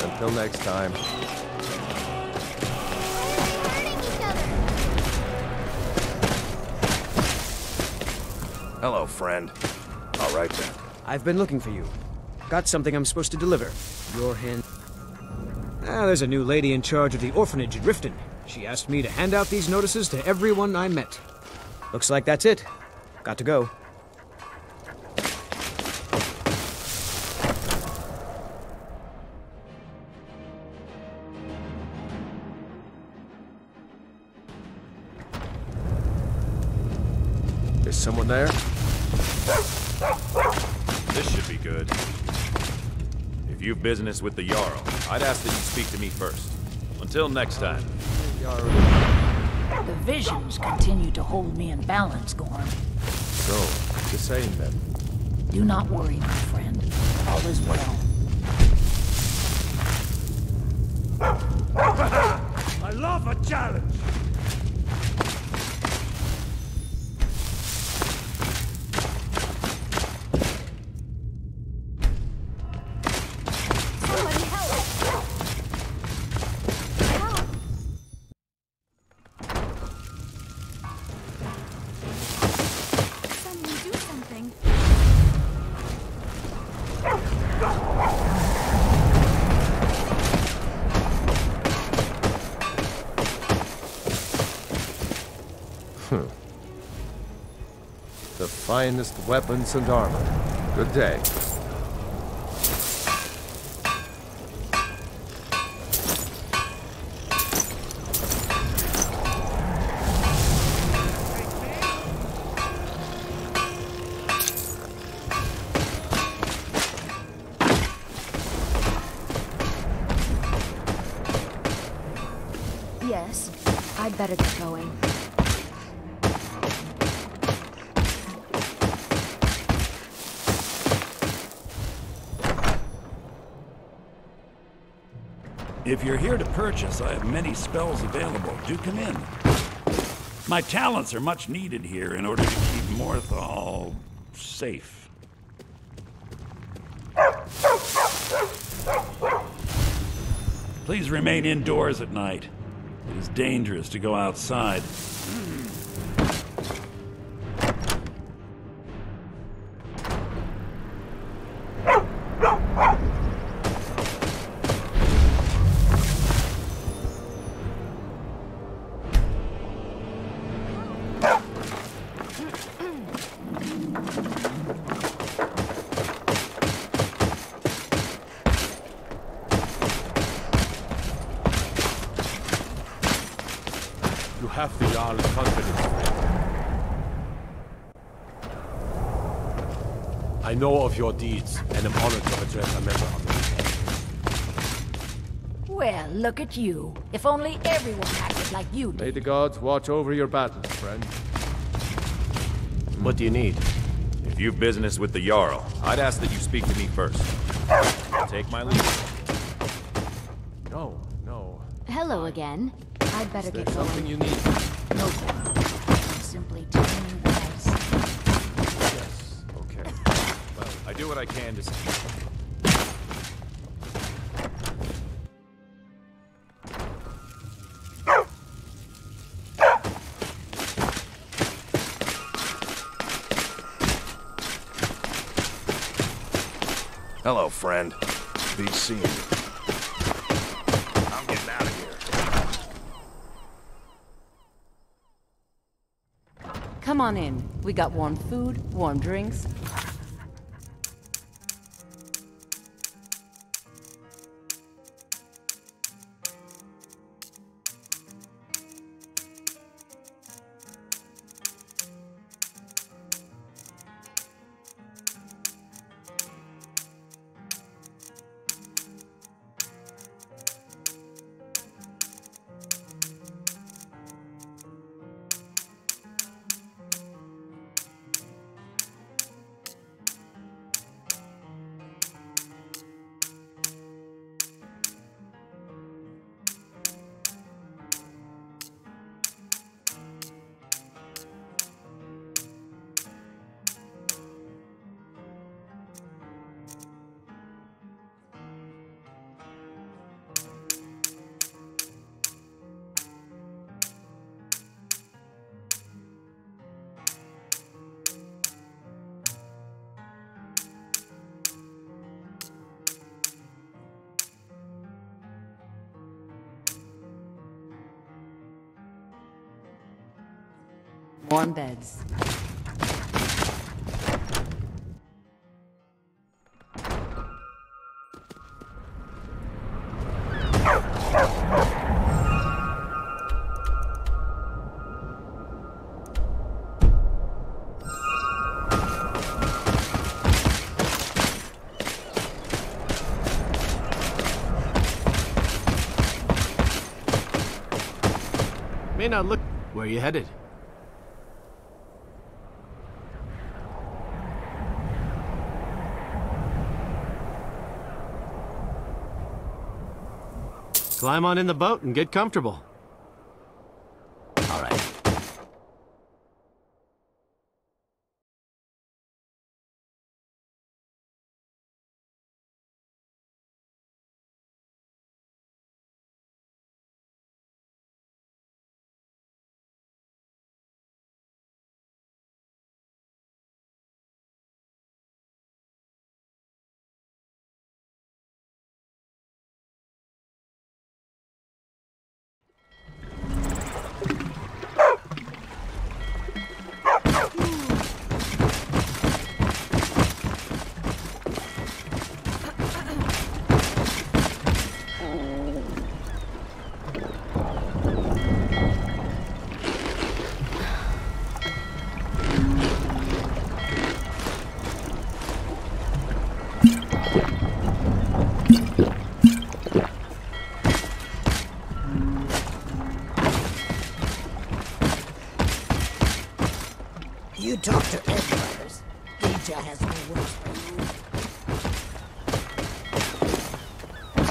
Until next time. Hello, friend. All right then. I've been looking for you. Got something I'm supposed to deliver. Your hand... there's a new lady in charge of the orphanage in Riften. She asked me to hand out these notices to everyone I met. Looks like that's it. Got to go. Is someone there? This should be good. If you've business with the Jarl, I'd ask that you speak to me first. Until next time. The visions continue to hold me in balance, Gorm. So, the same then. Do not worry, my friend. All is well. I love a challenge! Somebody help! finest weapons and armor. Good day. Yes, I'd better get going. If you're here to purchase, I have many spells available. Do come in. My talents are much needed here in order to keep Morthal safe. Please remain indoors at night. It is dangerous to go outside. You have the Jarl's confidence. I know of your deeds, and am honored to address a member of the Well, look at you. If only everyone acted like you did. May the gods watch over your battles, friend. What do you need? If you've business with the Jarl, I'd ask that you speak to me first. Take my lead. No. Hello again. I'd better get going. Something you need? No. I'm simply telling you what I see. Yes. Okay. Well, I do what I can to... Hello, friend. Be seeing you. I'm getting out of here. Come on in. We got warm food, warm drinks. Warm beds. May not look... Where are you headed? Climb on in the boat and get comfortable. All right.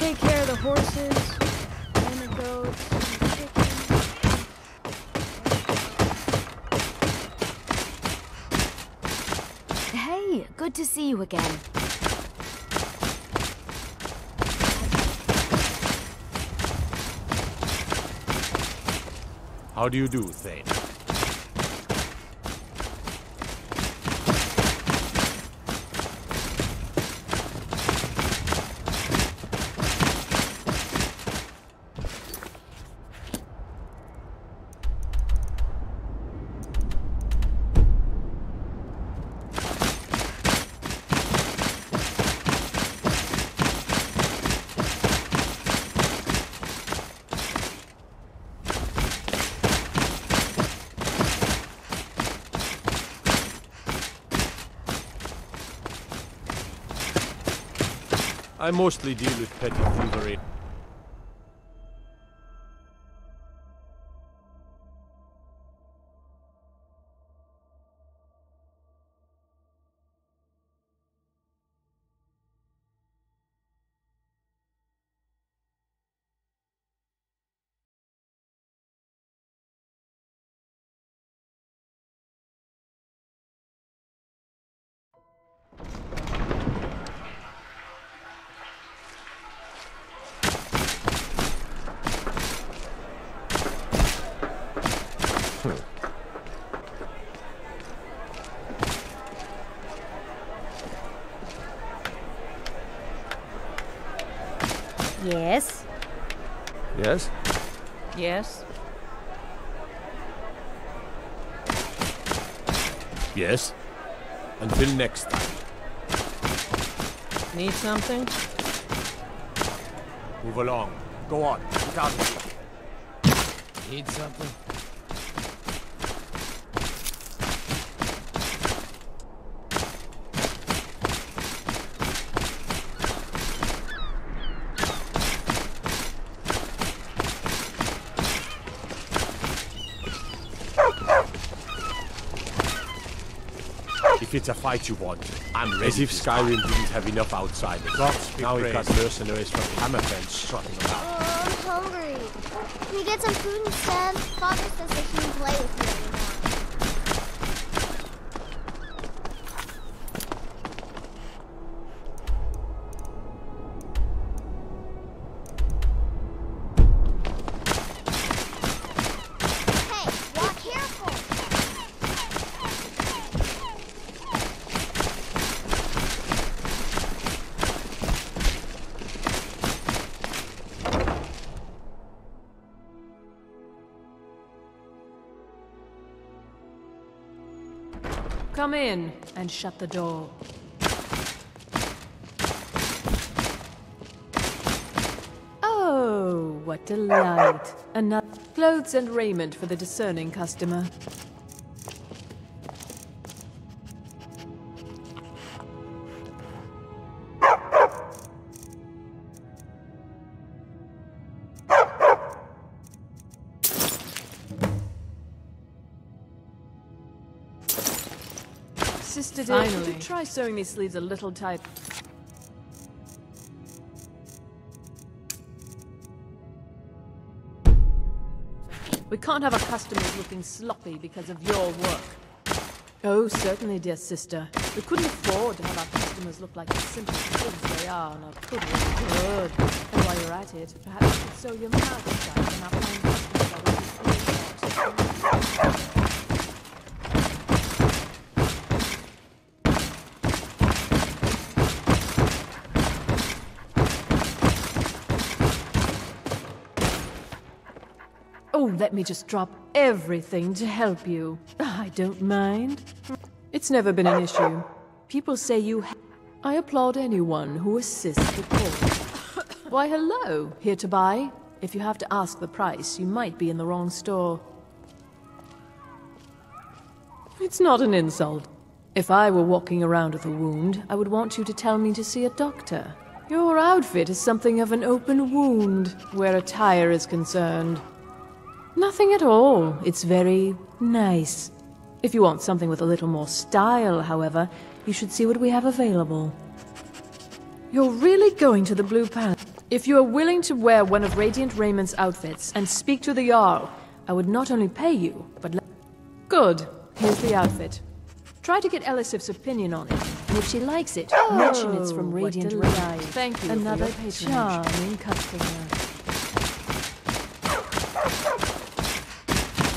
take care of the horses, and the goats, and the chickens. Hey, good to see you again. How do you do, Thane? I mostly deal with petty thievery. Yes? Yes? Yes? Yes? Until next time. Need something? Move along. Go on. Get out of here. Need something? If it's a fight you want, I'm ready. As if Skyrim didn't have enough outsiders. Now we've got mercenaries from Hammerfell strutting about. Oh, I'm hungry. Can we get some food instead? Father says that he can play with me anymore. Come in and shut the door. Oh, what delight. Enough clothes and raiment for the discerning customer. Sister dear, could you try sewing these sleeves a little tight? We can't have our customers looking sloppy because of your work. Oh, certainly, dear sister. We couldn't afford to have our customers look like the simple pigs they are, now could we? Good. And while you're at it, perhaps you could sew your mouth shut and our fine customers are really Oh, let me just drop everything to help you. I don't mind. It's never been an issue. People say you I applaud anyone who assists the poor. Why, hello. Here to buy? If you have to ask the price, you might be in the wrong store. It's not an insult. If I were walking around with a wound, I would want you to tell me to see a doctor. Your outfit is something of an open wound, where attire is concerned. Nothing at all. It's very nice. If you want something with a little more style, however, you should see what we have available. You're really going to the Blue Palace? If you are willing to wear one of Radiant Raymond's outfits and speak to the Jarl, I would not only pay you, but Good. Here's the outfit. Try to get Elisif's opinion on it, and if she likes it, mention it's from Radiant Raymond. Thank you. Another charming customer.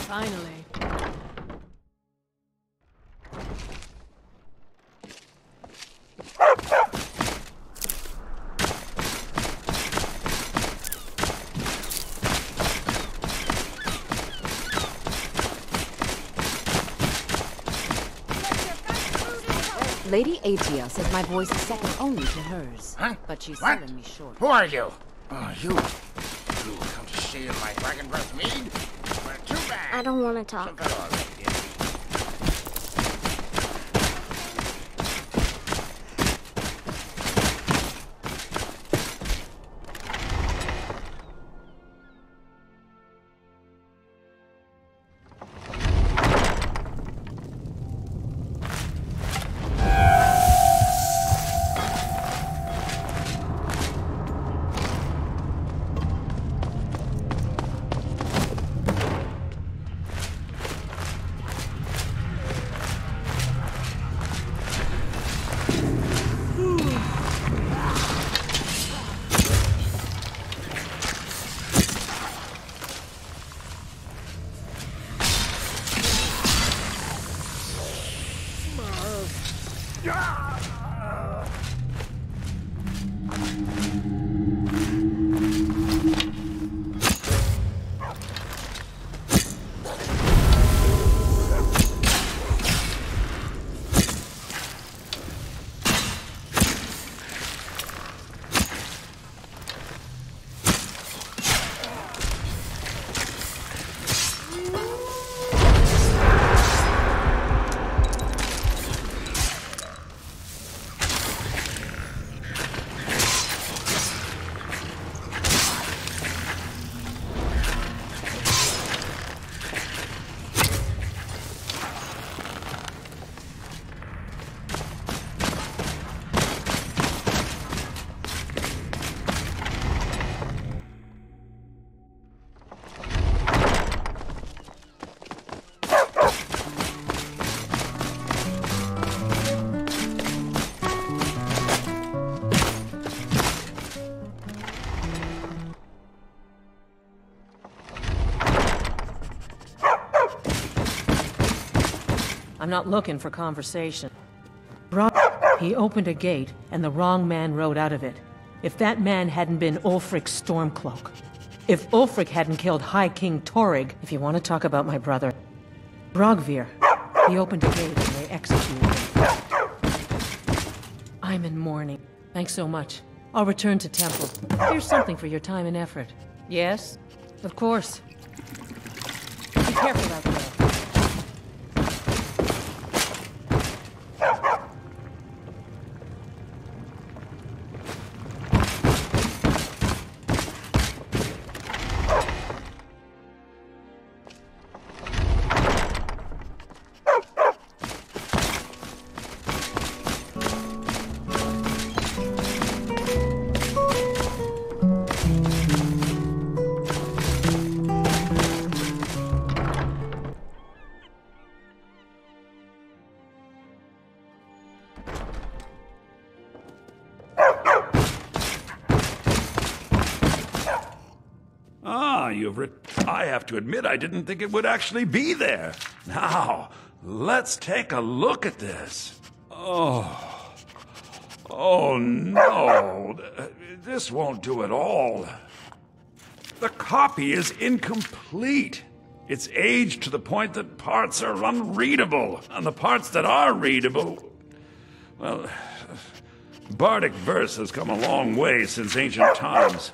Finally. Lady Atia says my voice is second only to hers. Huh? But she's What? selling me short. Who are you? Oh, you come to steal my dragon breath mead? Well, too bad. I don't want to talk. I'm not looking for conversation. He opened a gate, and the wrong man rode out of it. If that man hadn't been Ulfric's Stormcloak. If Ulfric hadn't killed High King Torrig, if you want to talk about my brother. Brogvir. He opened a gate and they executed him. I'm in mourning. Thanks so much. I'll return to Temple. Here's something for your time and effort. Yes? Of course. Be careful out there. I have to admit, I didn't think it would actually be there. Now, let's take a look at this. Oh no. This won't do at all. The copy is incomplete. It's aged to the point that parts are unreadable, and the parts that are readable, well, bardic verse has come a long way since ancient times.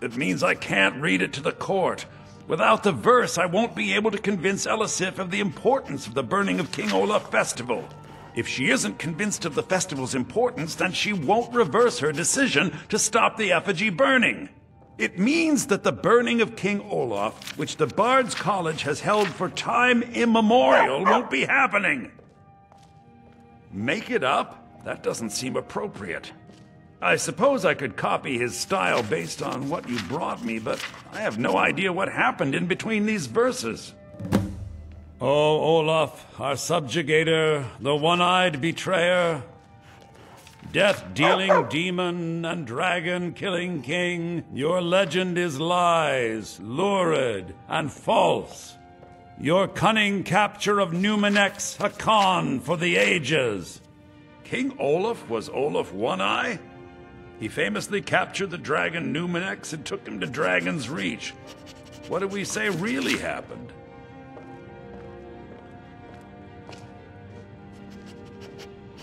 It means I can't read it to the court. Without the verse, I won't be able to convince Elisif of the importance of the burning of King Olaf festival. If she isn't convinced of the festival's importance, then she won't reverse her decision to stop the effigy burning. It means that the burning of King Olaf, which the Bard's College has held for time immemorial, won't be happening. Make it up? That doesn't seem appropriate. I suppose I could copy his style based on what you brought me, but I have no idea what happened in between these verses. Oh, Olaf, our subjugator, the one-eyed betrayer, death-dealing demon and dragon-killing king, your legend is lies, lurid, and false. Your cunning capture of Numenex, a con for the ages. King Olaf was Olaf One-Eye? He famously captured the dragon Numenex and took him to Dragon's Reach. What did we say really happened?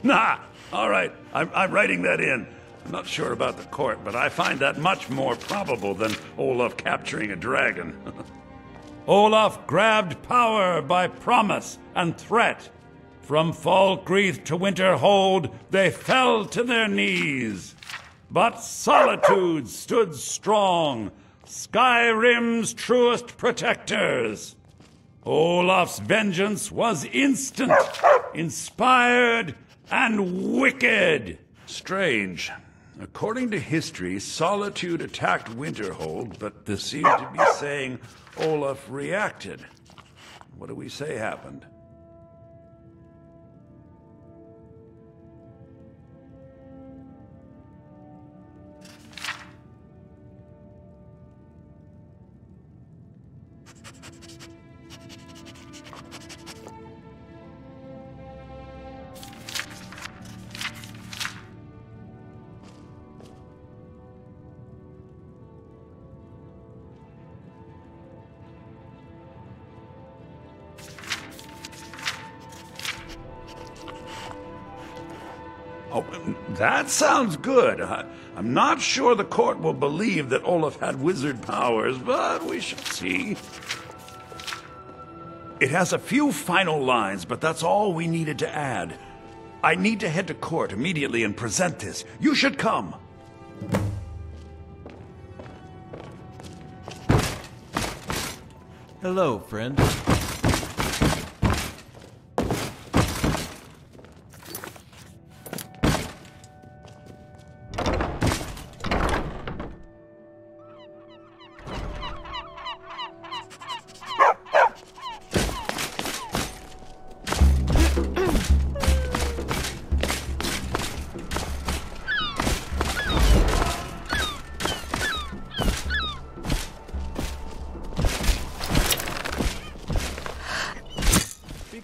Nah! All right, I'm writing that in. I'm not sure about the court, but I find that much more probable than Olaf capturing a dragon. Olaf grabbed power by promise and threat. From Falkreath to Winterhold, they fell to their knees. But Solitude stood strong, Skyrim's truest protectors. Olaf's vengeance was instant, inspired, and wicked. Strange. According to history, Solitude attacked Winterhold, but this seemed to be saying Olaf reacted. What do we say happened? Oh, that sounds good. I'm not sure the court will believe that Olaf had wizard powers, but we shall see. It has a few final lines, but that's all we needed to add. I need to head to court immediately and present this. You should come. Hello, friend.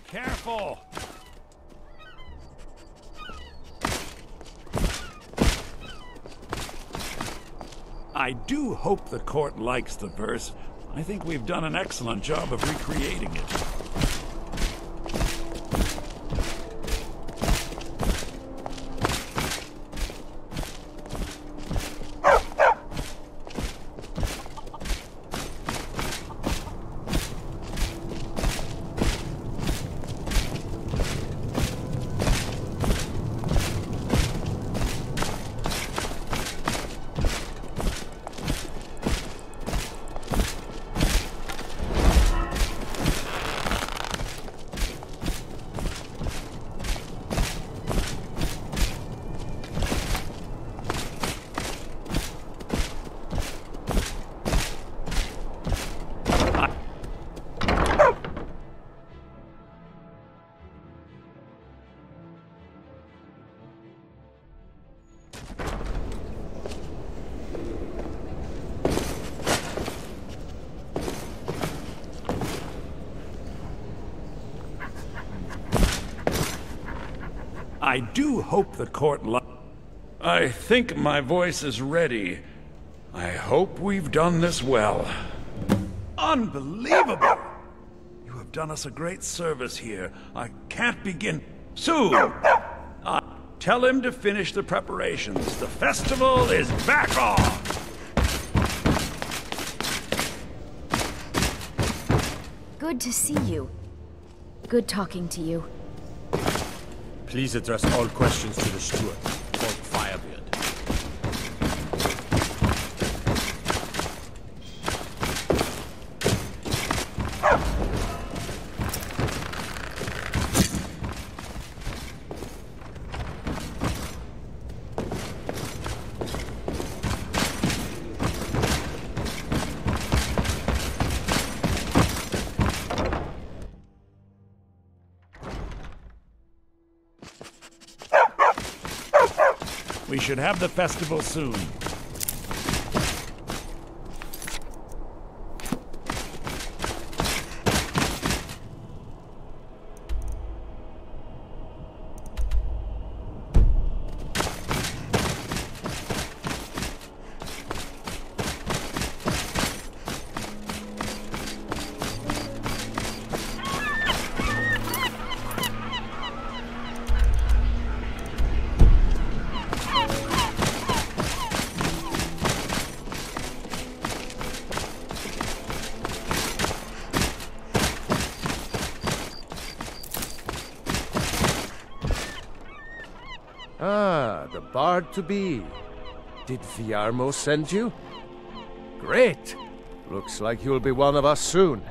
Careful! I do hope the court likes the verse. I think we've done an excellent job of recreating it. I do hope the court I think my voice is ready. I hope we've done this well. Unbelievable! You have done us a great service here. I can't begin. Soon! Tell him to finish the preparations. The festival is back on! Good to see you. Good talking to you. Please address all questions to the steward, called Firebeard. We should have the festival soon. Ah, the bard-to-be. Did Viarmo send you? Great! Looks like you'll be one of us soon.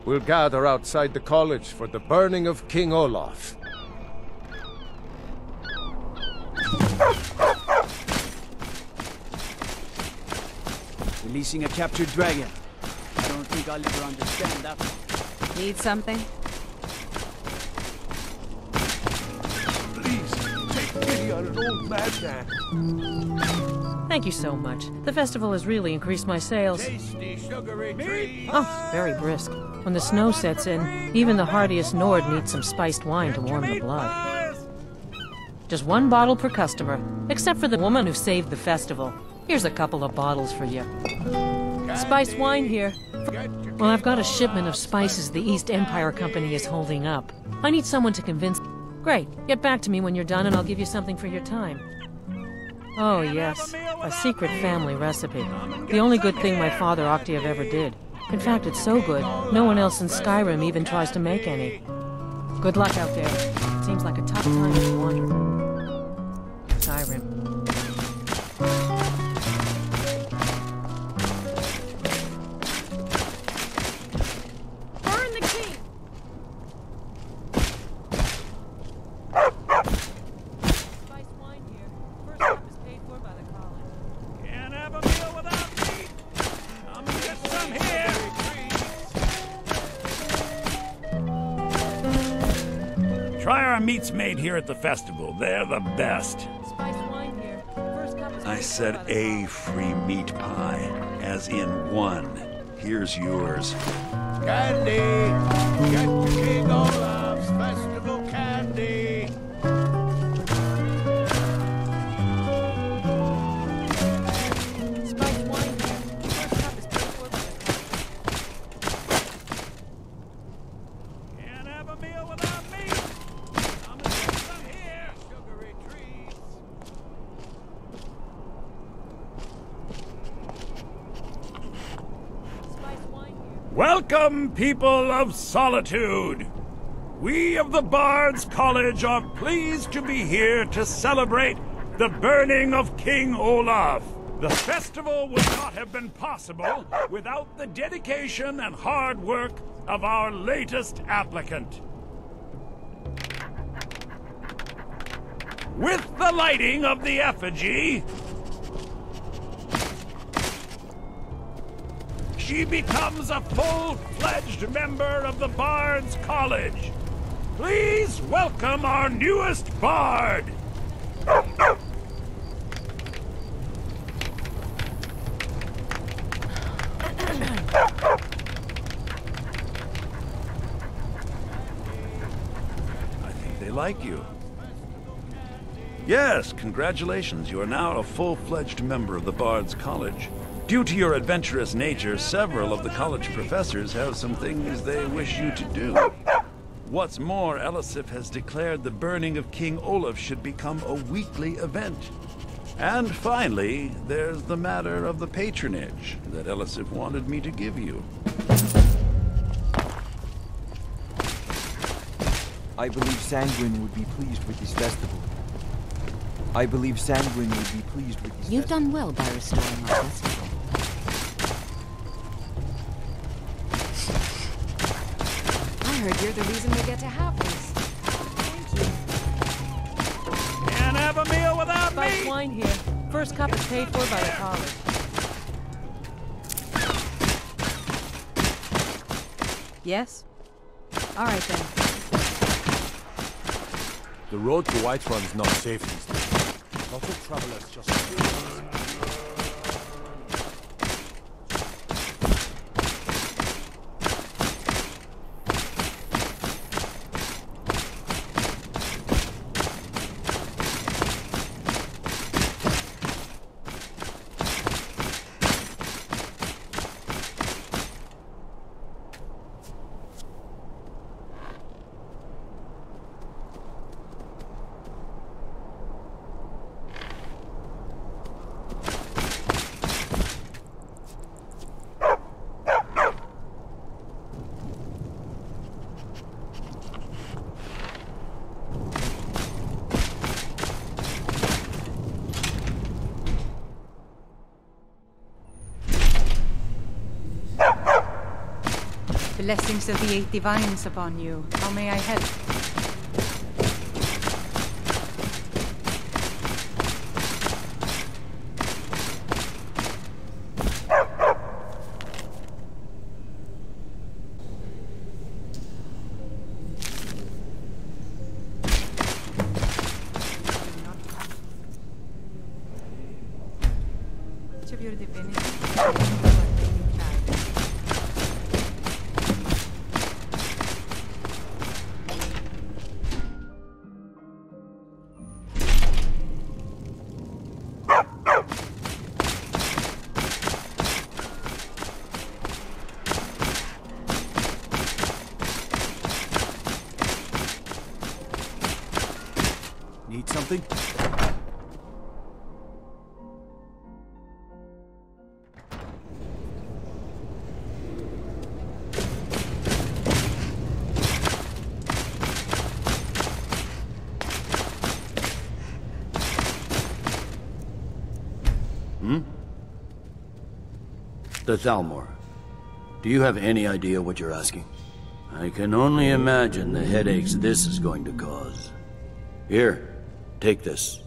We'll gather outside the college for the burning of King Olaf. Releasing a captured dragon. I don't think I'll ever understand that one. Need something? On an old madman. Thank you so much. The festival has really increased my sales. Tasty, sugary treats. Oh, very brisk. When the snow sets in, even the hardiest Nord needs some spiced wine to warm the blood. Just 1 bottle per customer, except for the woman who saved the festival. Here's a couple of bottles for you. Spiced wine here. Well, I've got a shipment of spices the East Empire Company is holding up. I need someone to convince... Great. Get back to me when you're done and I'll give you something for your time. Oh, yes. A secret family recipe. The only good thing my father Octave ever did. In fact, it's so good, no one else in Skyrim even tries to make any. Good luck out there. It seems like a tough time to wander. Skyrim. Try our meats made here at the festival. They're the best. I said a free meat pie, as in one. Here's yours. Candy! Get to King Olaf's festival candy! Spiced wine here. First cup is paid for by the Can't have a meal without me. I'm gonna get some here. Sugary treats. Welcome, people of Solitude. We of the Bards College are pleased to be here to celebrate the burning of King Olaf. The festival would not have been possible without the dedication and hard work of our latest applicant. With the lighting of the effigy, she becomes a full-fledged member of the Bards College. Please welcome our newest bard. I think they like you. Yes, congratulations. You are now a full-fledged member of the Bards College. Due to your adventurous nature, several of the college professors have some things they wish you to do. What's more, Elisif has declared the burning of King Olaf should become a weekly event. And finally, there's the matter of the patronage that Elisif wanted me to give you. I believe Sanguine would be pleased with this festival. I believe Sanguine would be pleased with this You've done well by restoring our festival. I heard you're the reason we get to have this. Can't have a meal without Spiced me! wine here. First cup is paid for by the college. Yes? All right, then. The road to Whiterun is not safe these days. lot of travelers just... Blessings of the Eight Divines upon you. How may I help? Which of your divinity? Need something? The Thalmor. Do you have any idea what you're asking? I can only imagine the headaches this is going to cause. Here, take this.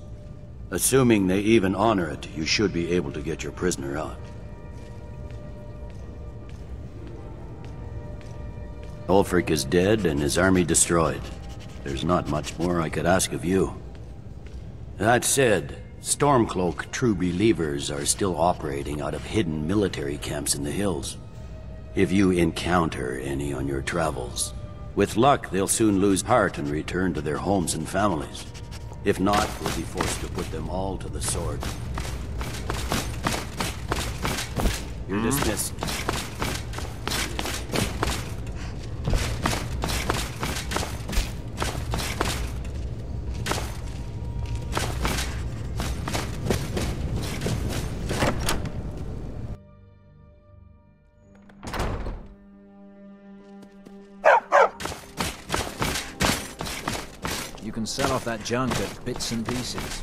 Assuming they even honor it, you should be able to get your prisoner out. Ulfric is dead and his army destroyed. There's not much more I could ask of you. That said, Stormcloak true believers are still operating out of hidden military camps in the hills. If you encounter any on your travels, with luck they'll soon lose heart and return to their homes and families. If not, we'll be forced to put them all to the sword. You're dismissed. You can sell off that junk at bits and pieces.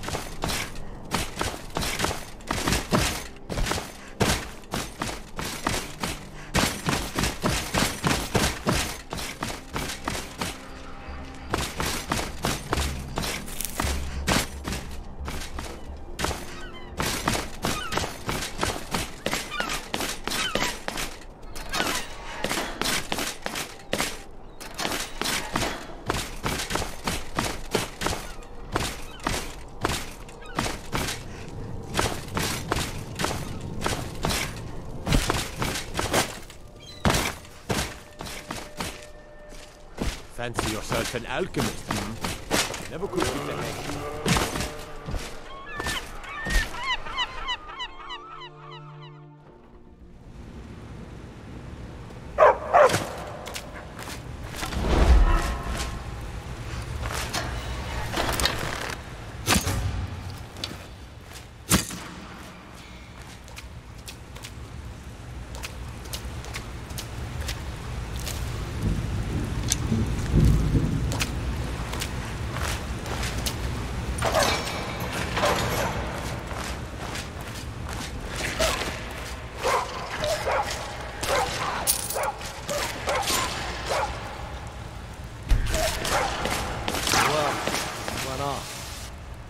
Fancy yourself an alchemist, huh? Never could beat the heck.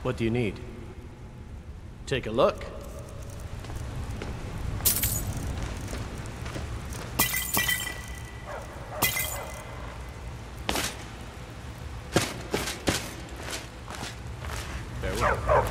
What do you need? Take a look. Farewell.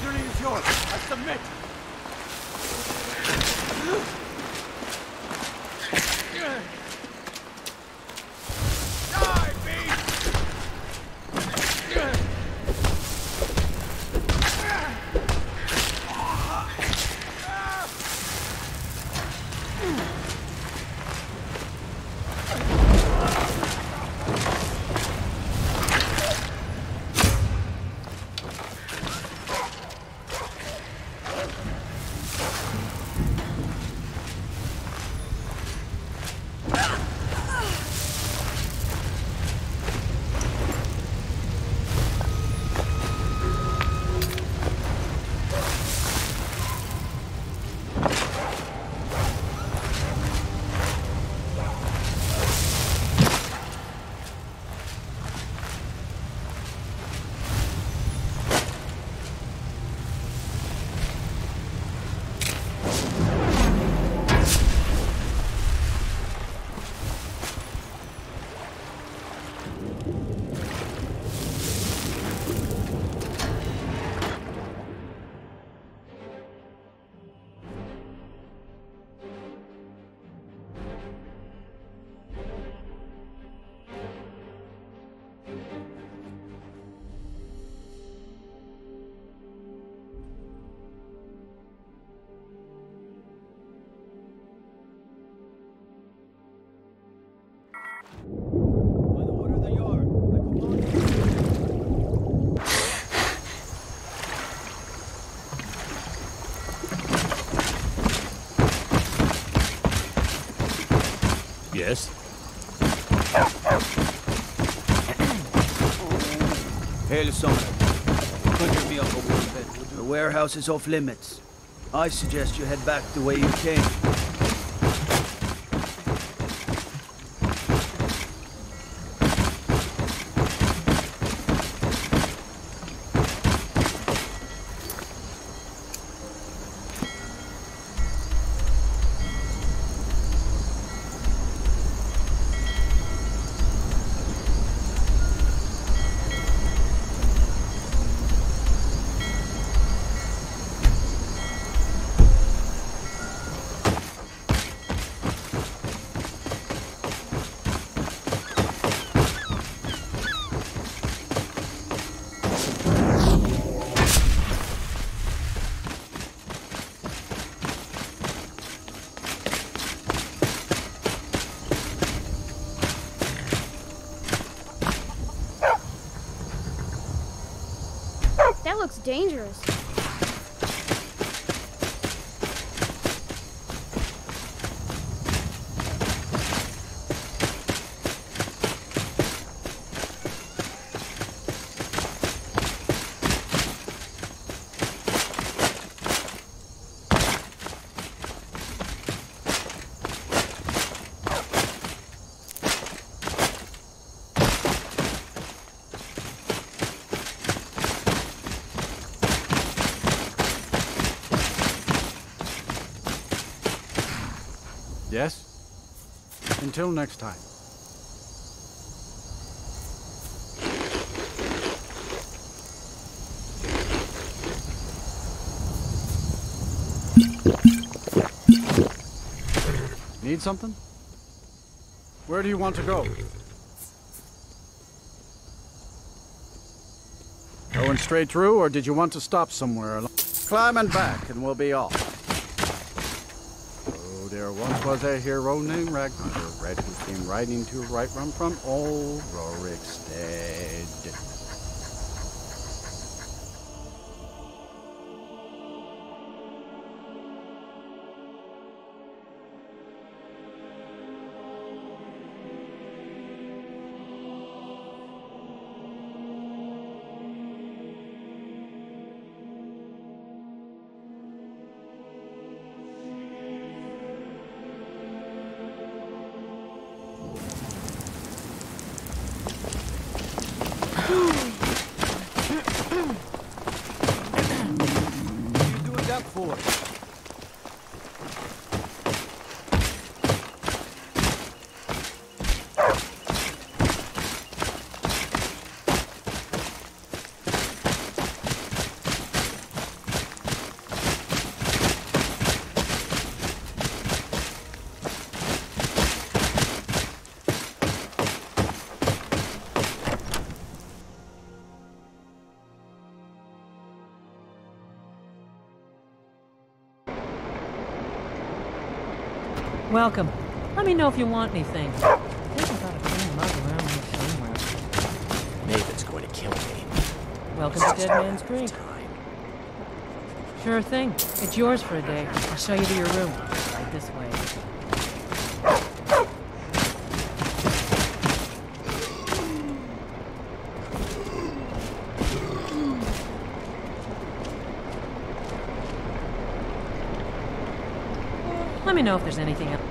journey is yours. I submit. Die, beast! Yes? Hail, Summoner. Conjure me up a little bit. The warehouse is off limits. I suggest you head back the way you came. That looks dangerous. Yes? Until next time. Need something? Where do you want to go? Going straight through, or did you want to stop somewhere? Climb and back, and we'll be off. There once was a hero named Ragnar, Red, who came riding to right run from old Rorikstead. Welcome. Let me know if you want anything. I think I got a clean mug around here somewhere. Nathan's going to kill me. Welcome to Dead Man's Creek. Sure thing. It's yours for a day. I'll show you to your room. Right this way. Let me know if there's anything else.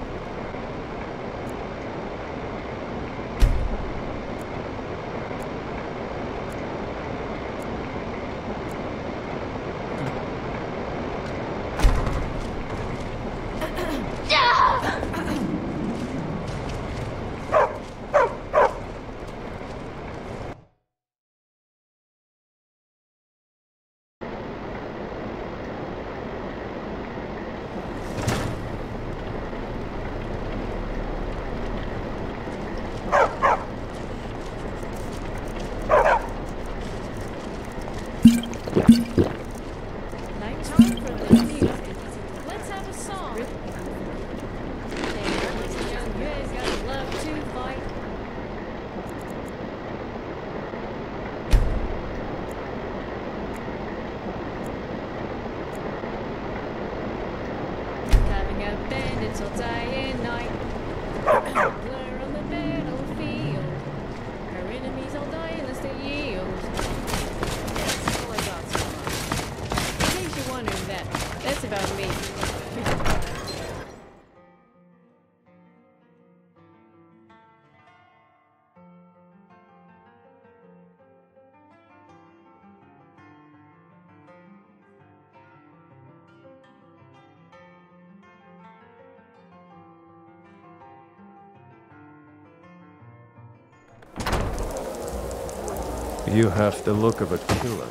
You have the look of a killer.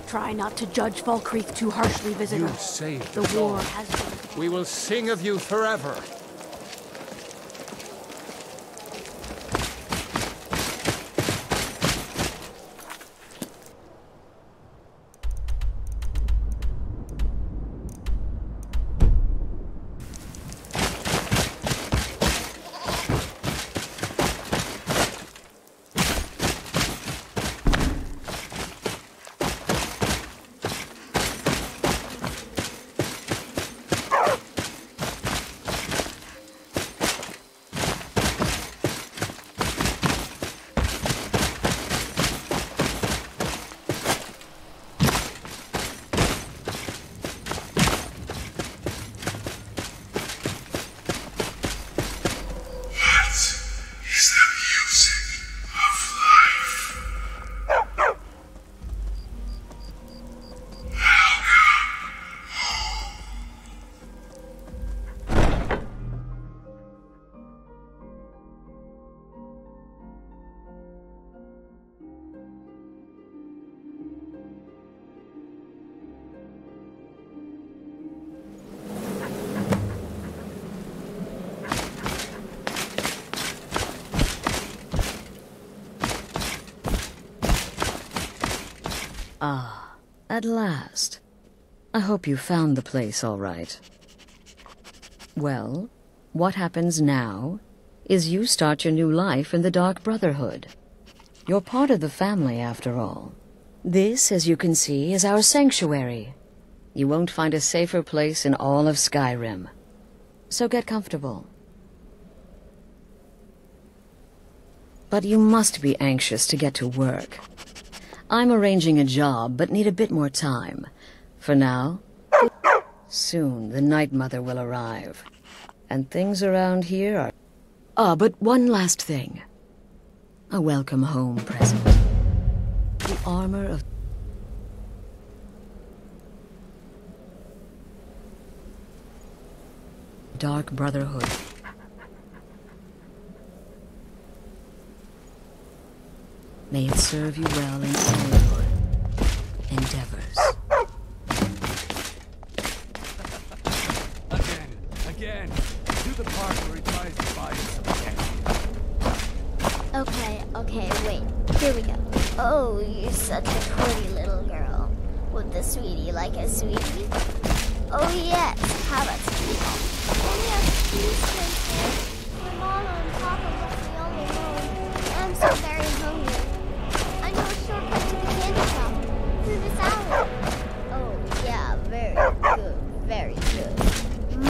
Try not to judge Fall Creek too harshly, visitor. You saved the us war all. has been... We will sing of you forever. Ah, at last. I hope you found the place all right. Well, what happens now is you start your new life in the Dark Brotherhood. You're part of the family, after all. This, as you can see, is our sanctuary. You won't find a safer place in all of Skyrim. So get comfortable. But you must be anxious to get to work. I'm arranging a job, but need a bit more time. For now, soon the Night Mother will arrive. And things around here are... Ah, but one last thing. A welcome home present. The armor of... Dark Brotherhood. May it serve you well in all your endeavors. Again. Do the part where he tries to buy you some candy. Okay, wait. Here we go. Oh, you're such a pretty little girl. Would the sweetie like a sweetie? Oh yes, how about some people? Only have two strength here. My mom and Papa left me all alone. I'm so very hungry. I know a shortcut to the candy shop. Through this alley. Oh yeah, very good, very good.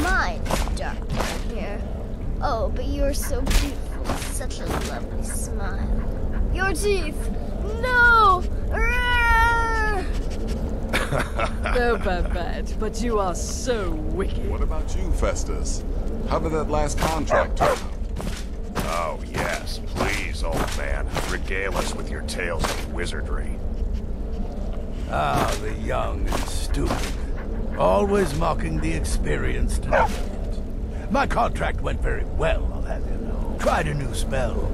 Mine's dark down here. Oh, but you're so beautiful. Such a lovely smile. Your teeth! No! No, Babette, but you are so wicked. What about you, Festus? How did that last contract turn out? Oh, yes. Please, old man. Regale us with your tales of wizardry. Ah, the young and stupid. Always mocking the experienced and brilliant. My contract went very well, I'll have you know. Tried a new spell.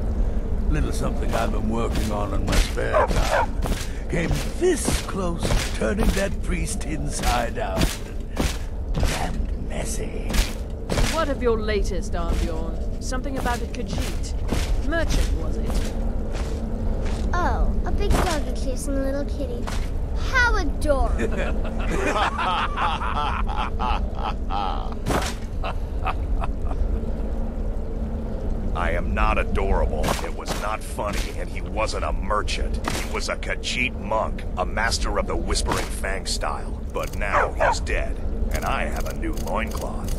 Little something I've been working on in my spare time. Came this close to turning that priest inside out. Damned messy. What of your latest, Armbjorn? Something about a Khajiit. Merchant, was it? Oh, a big doggy chasing a little kitty. How adorable. I am not adorable. It was not funny, and he wasn't a merchant. He was a Khajiit monk, a master of the Whispering Fang style. But now he's dead, and I have a new loincloth.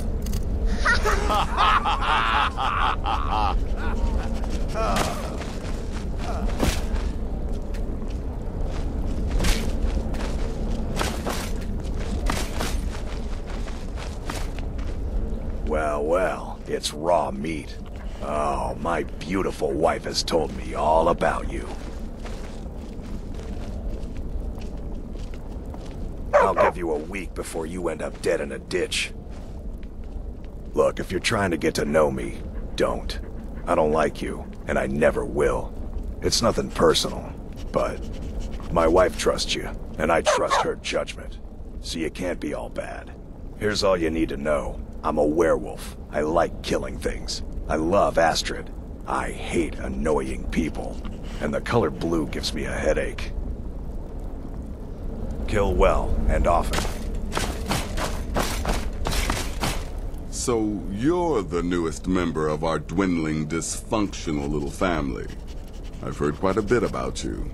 Well, well, it's raw meat. Oh, my beautiful wife has told me all about you. I'll give you a week before you end up dead in a ditch. Look, if you're trying to get to know me, don't. I don't like you, and I never will. It's nothing personal, but my wife trusts you, and I trust her judgment. So you can't be all bad. Here's all you need to know. I'm a werewolf. I like killing things. I love Astrid. I hate annoying people. And the color blue gives me a headache. Kill well and often. So you're the newest member of our dwindling, dysfunctional little family. I've heard quite a bit about you.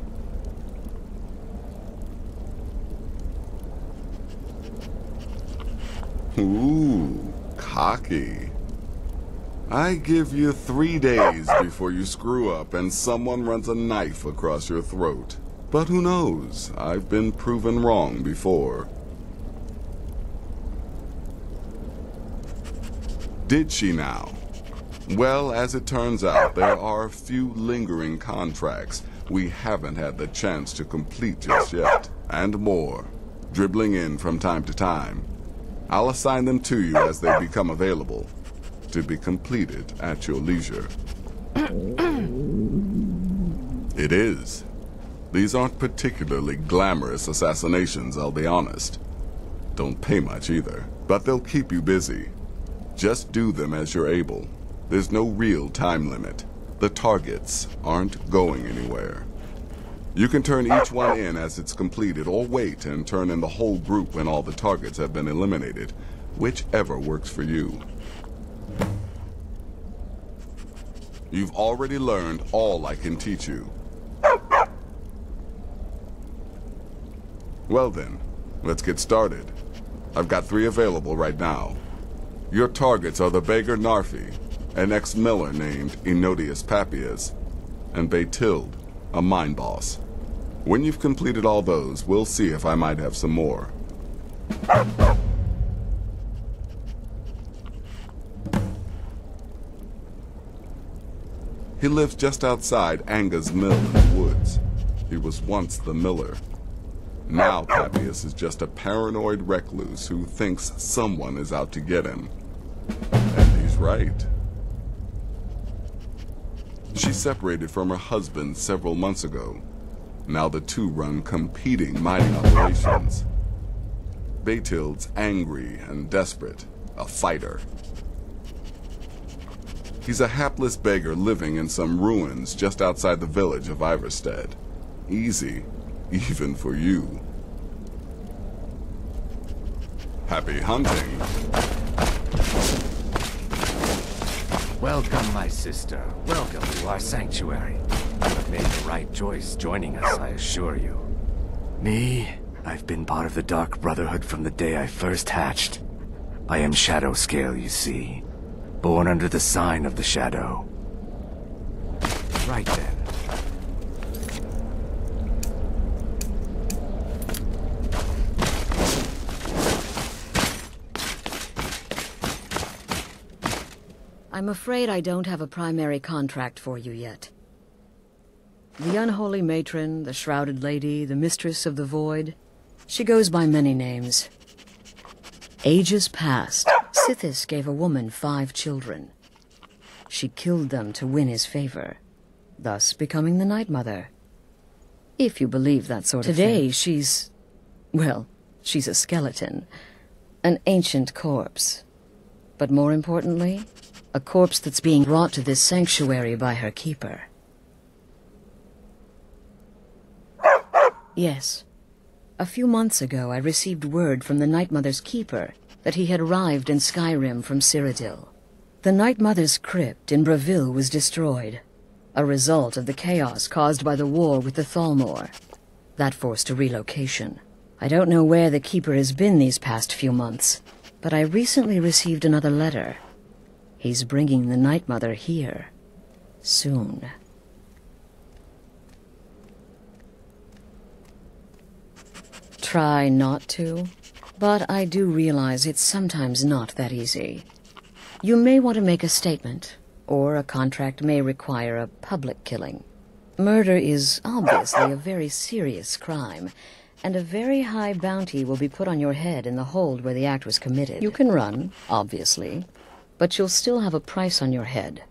Ooh, cocky. I give you 3 days before you screw up and someone runs a knife across your throat. But who knows? I've been proven wrong before. Did she now? Well, as it turns out, there are a few lingering contracts we haven't had the chance to complete just yet. And more, dribbling in from time to time. I'll assign them to you as they become available, to be completed at your leisure. It is. These aren't particularly glamorous assassinations, I'll be honest. Don't pay much either, but they'll keep you busy. Just do them as you're able. There's no real time limit. The targets aren't going anywhere. You can turn each one in as it's completed, or wait and turn in the whole group when all the targets have been eliminated, whichever works for you. You've already learned all I can teach you. Well then, let's get started. I've got 3 available right now. Your targets are the beggar Narfi, an ex-miller named Enodius Papias, and Beytild, a mine boss. When you've completed all those, we'll see if I might have some more. He lives just outside Anga's mill in the woods. He was once the miller. Now Papias is just a paranoid recluse who thinks someone is out to get him. And he's right. She separated from her husband several months ago. Now the two run competing mining operations. Beytild's angry and desperate, a fighter. He's a hapless beggar living in some ruins just outside the village of Iverstead. Easy, even for you. Happy hunting. Welcome, my sister. Welcome to our sanctuary. You have made the right choice joining us, I assure you. Me? I've been part of the Dark Brotherhood from the day I first hatched. I am Shadow Scale, you see. Born under the sign of the Shadow. Right then. I'm afraid I don't have a primary contract for you yet. The Unholy Matron, the Shrouded Lady, the Mistress of the Void. She goes by many names. Ages past, Sithis gave a woman 5 children. She killed them to win his favor, thus becoming the Night Mother. If you believe that sort of thing. Today, she's... well, she's a skeleton. An ancient corpse. But more importantly, a corpse that's being brought to this sanctuary by her keeper. Yes. A few months ago, I received word from the Night Mother's keeper that he had arrived in Skyrim from Cyrodiil. The Night Mother's crypt in Bravil was destroyed, a result of the chaos caused by the war with the Thalmor. That forced a relocation. I don't know where the keeper has been these past few months, but I recently received another letter. He's bringing the Night Mother here. Soon. Try not to, but I do realize it's sometimes not that easy. You may want to make a statement, or a contract may require a public killing. Murder is obviously a very serious crime, and a very high bounty will be put on your head in the hold where the act was committed. You can run, obviously, but you'll still have a price on your head.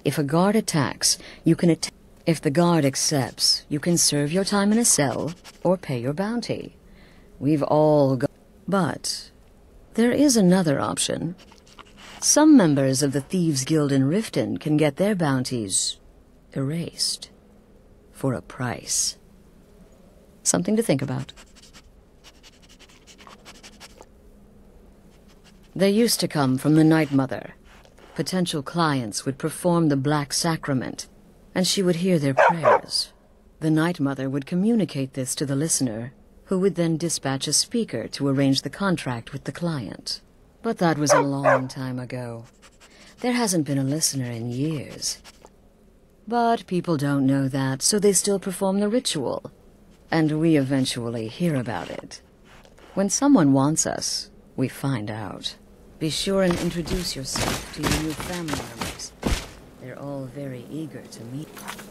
If a guard attacks, you can attack. If the guard accepts, you can serve your time in a cell, or pay your bounty. We've all got... But there is another option. Some members of the Thieves' Guild in Riften can get their bounties erased for a price. Something to think about. They used to come from the Night Mother. Potential clients would perform the Black Sacrament, and she would hear their prayers. The Night Mother would communicate this to the listener, who would then dispatch a speaker to arrange the contract with the client. But that was a long time ago. There hasn't been a listener in years. But people don't know that, so they still perform the ritual. And we eventually hear about it. When someone wants us, we find out. Be sure and introduce yourself to your new family members. They're all very eager to meet you.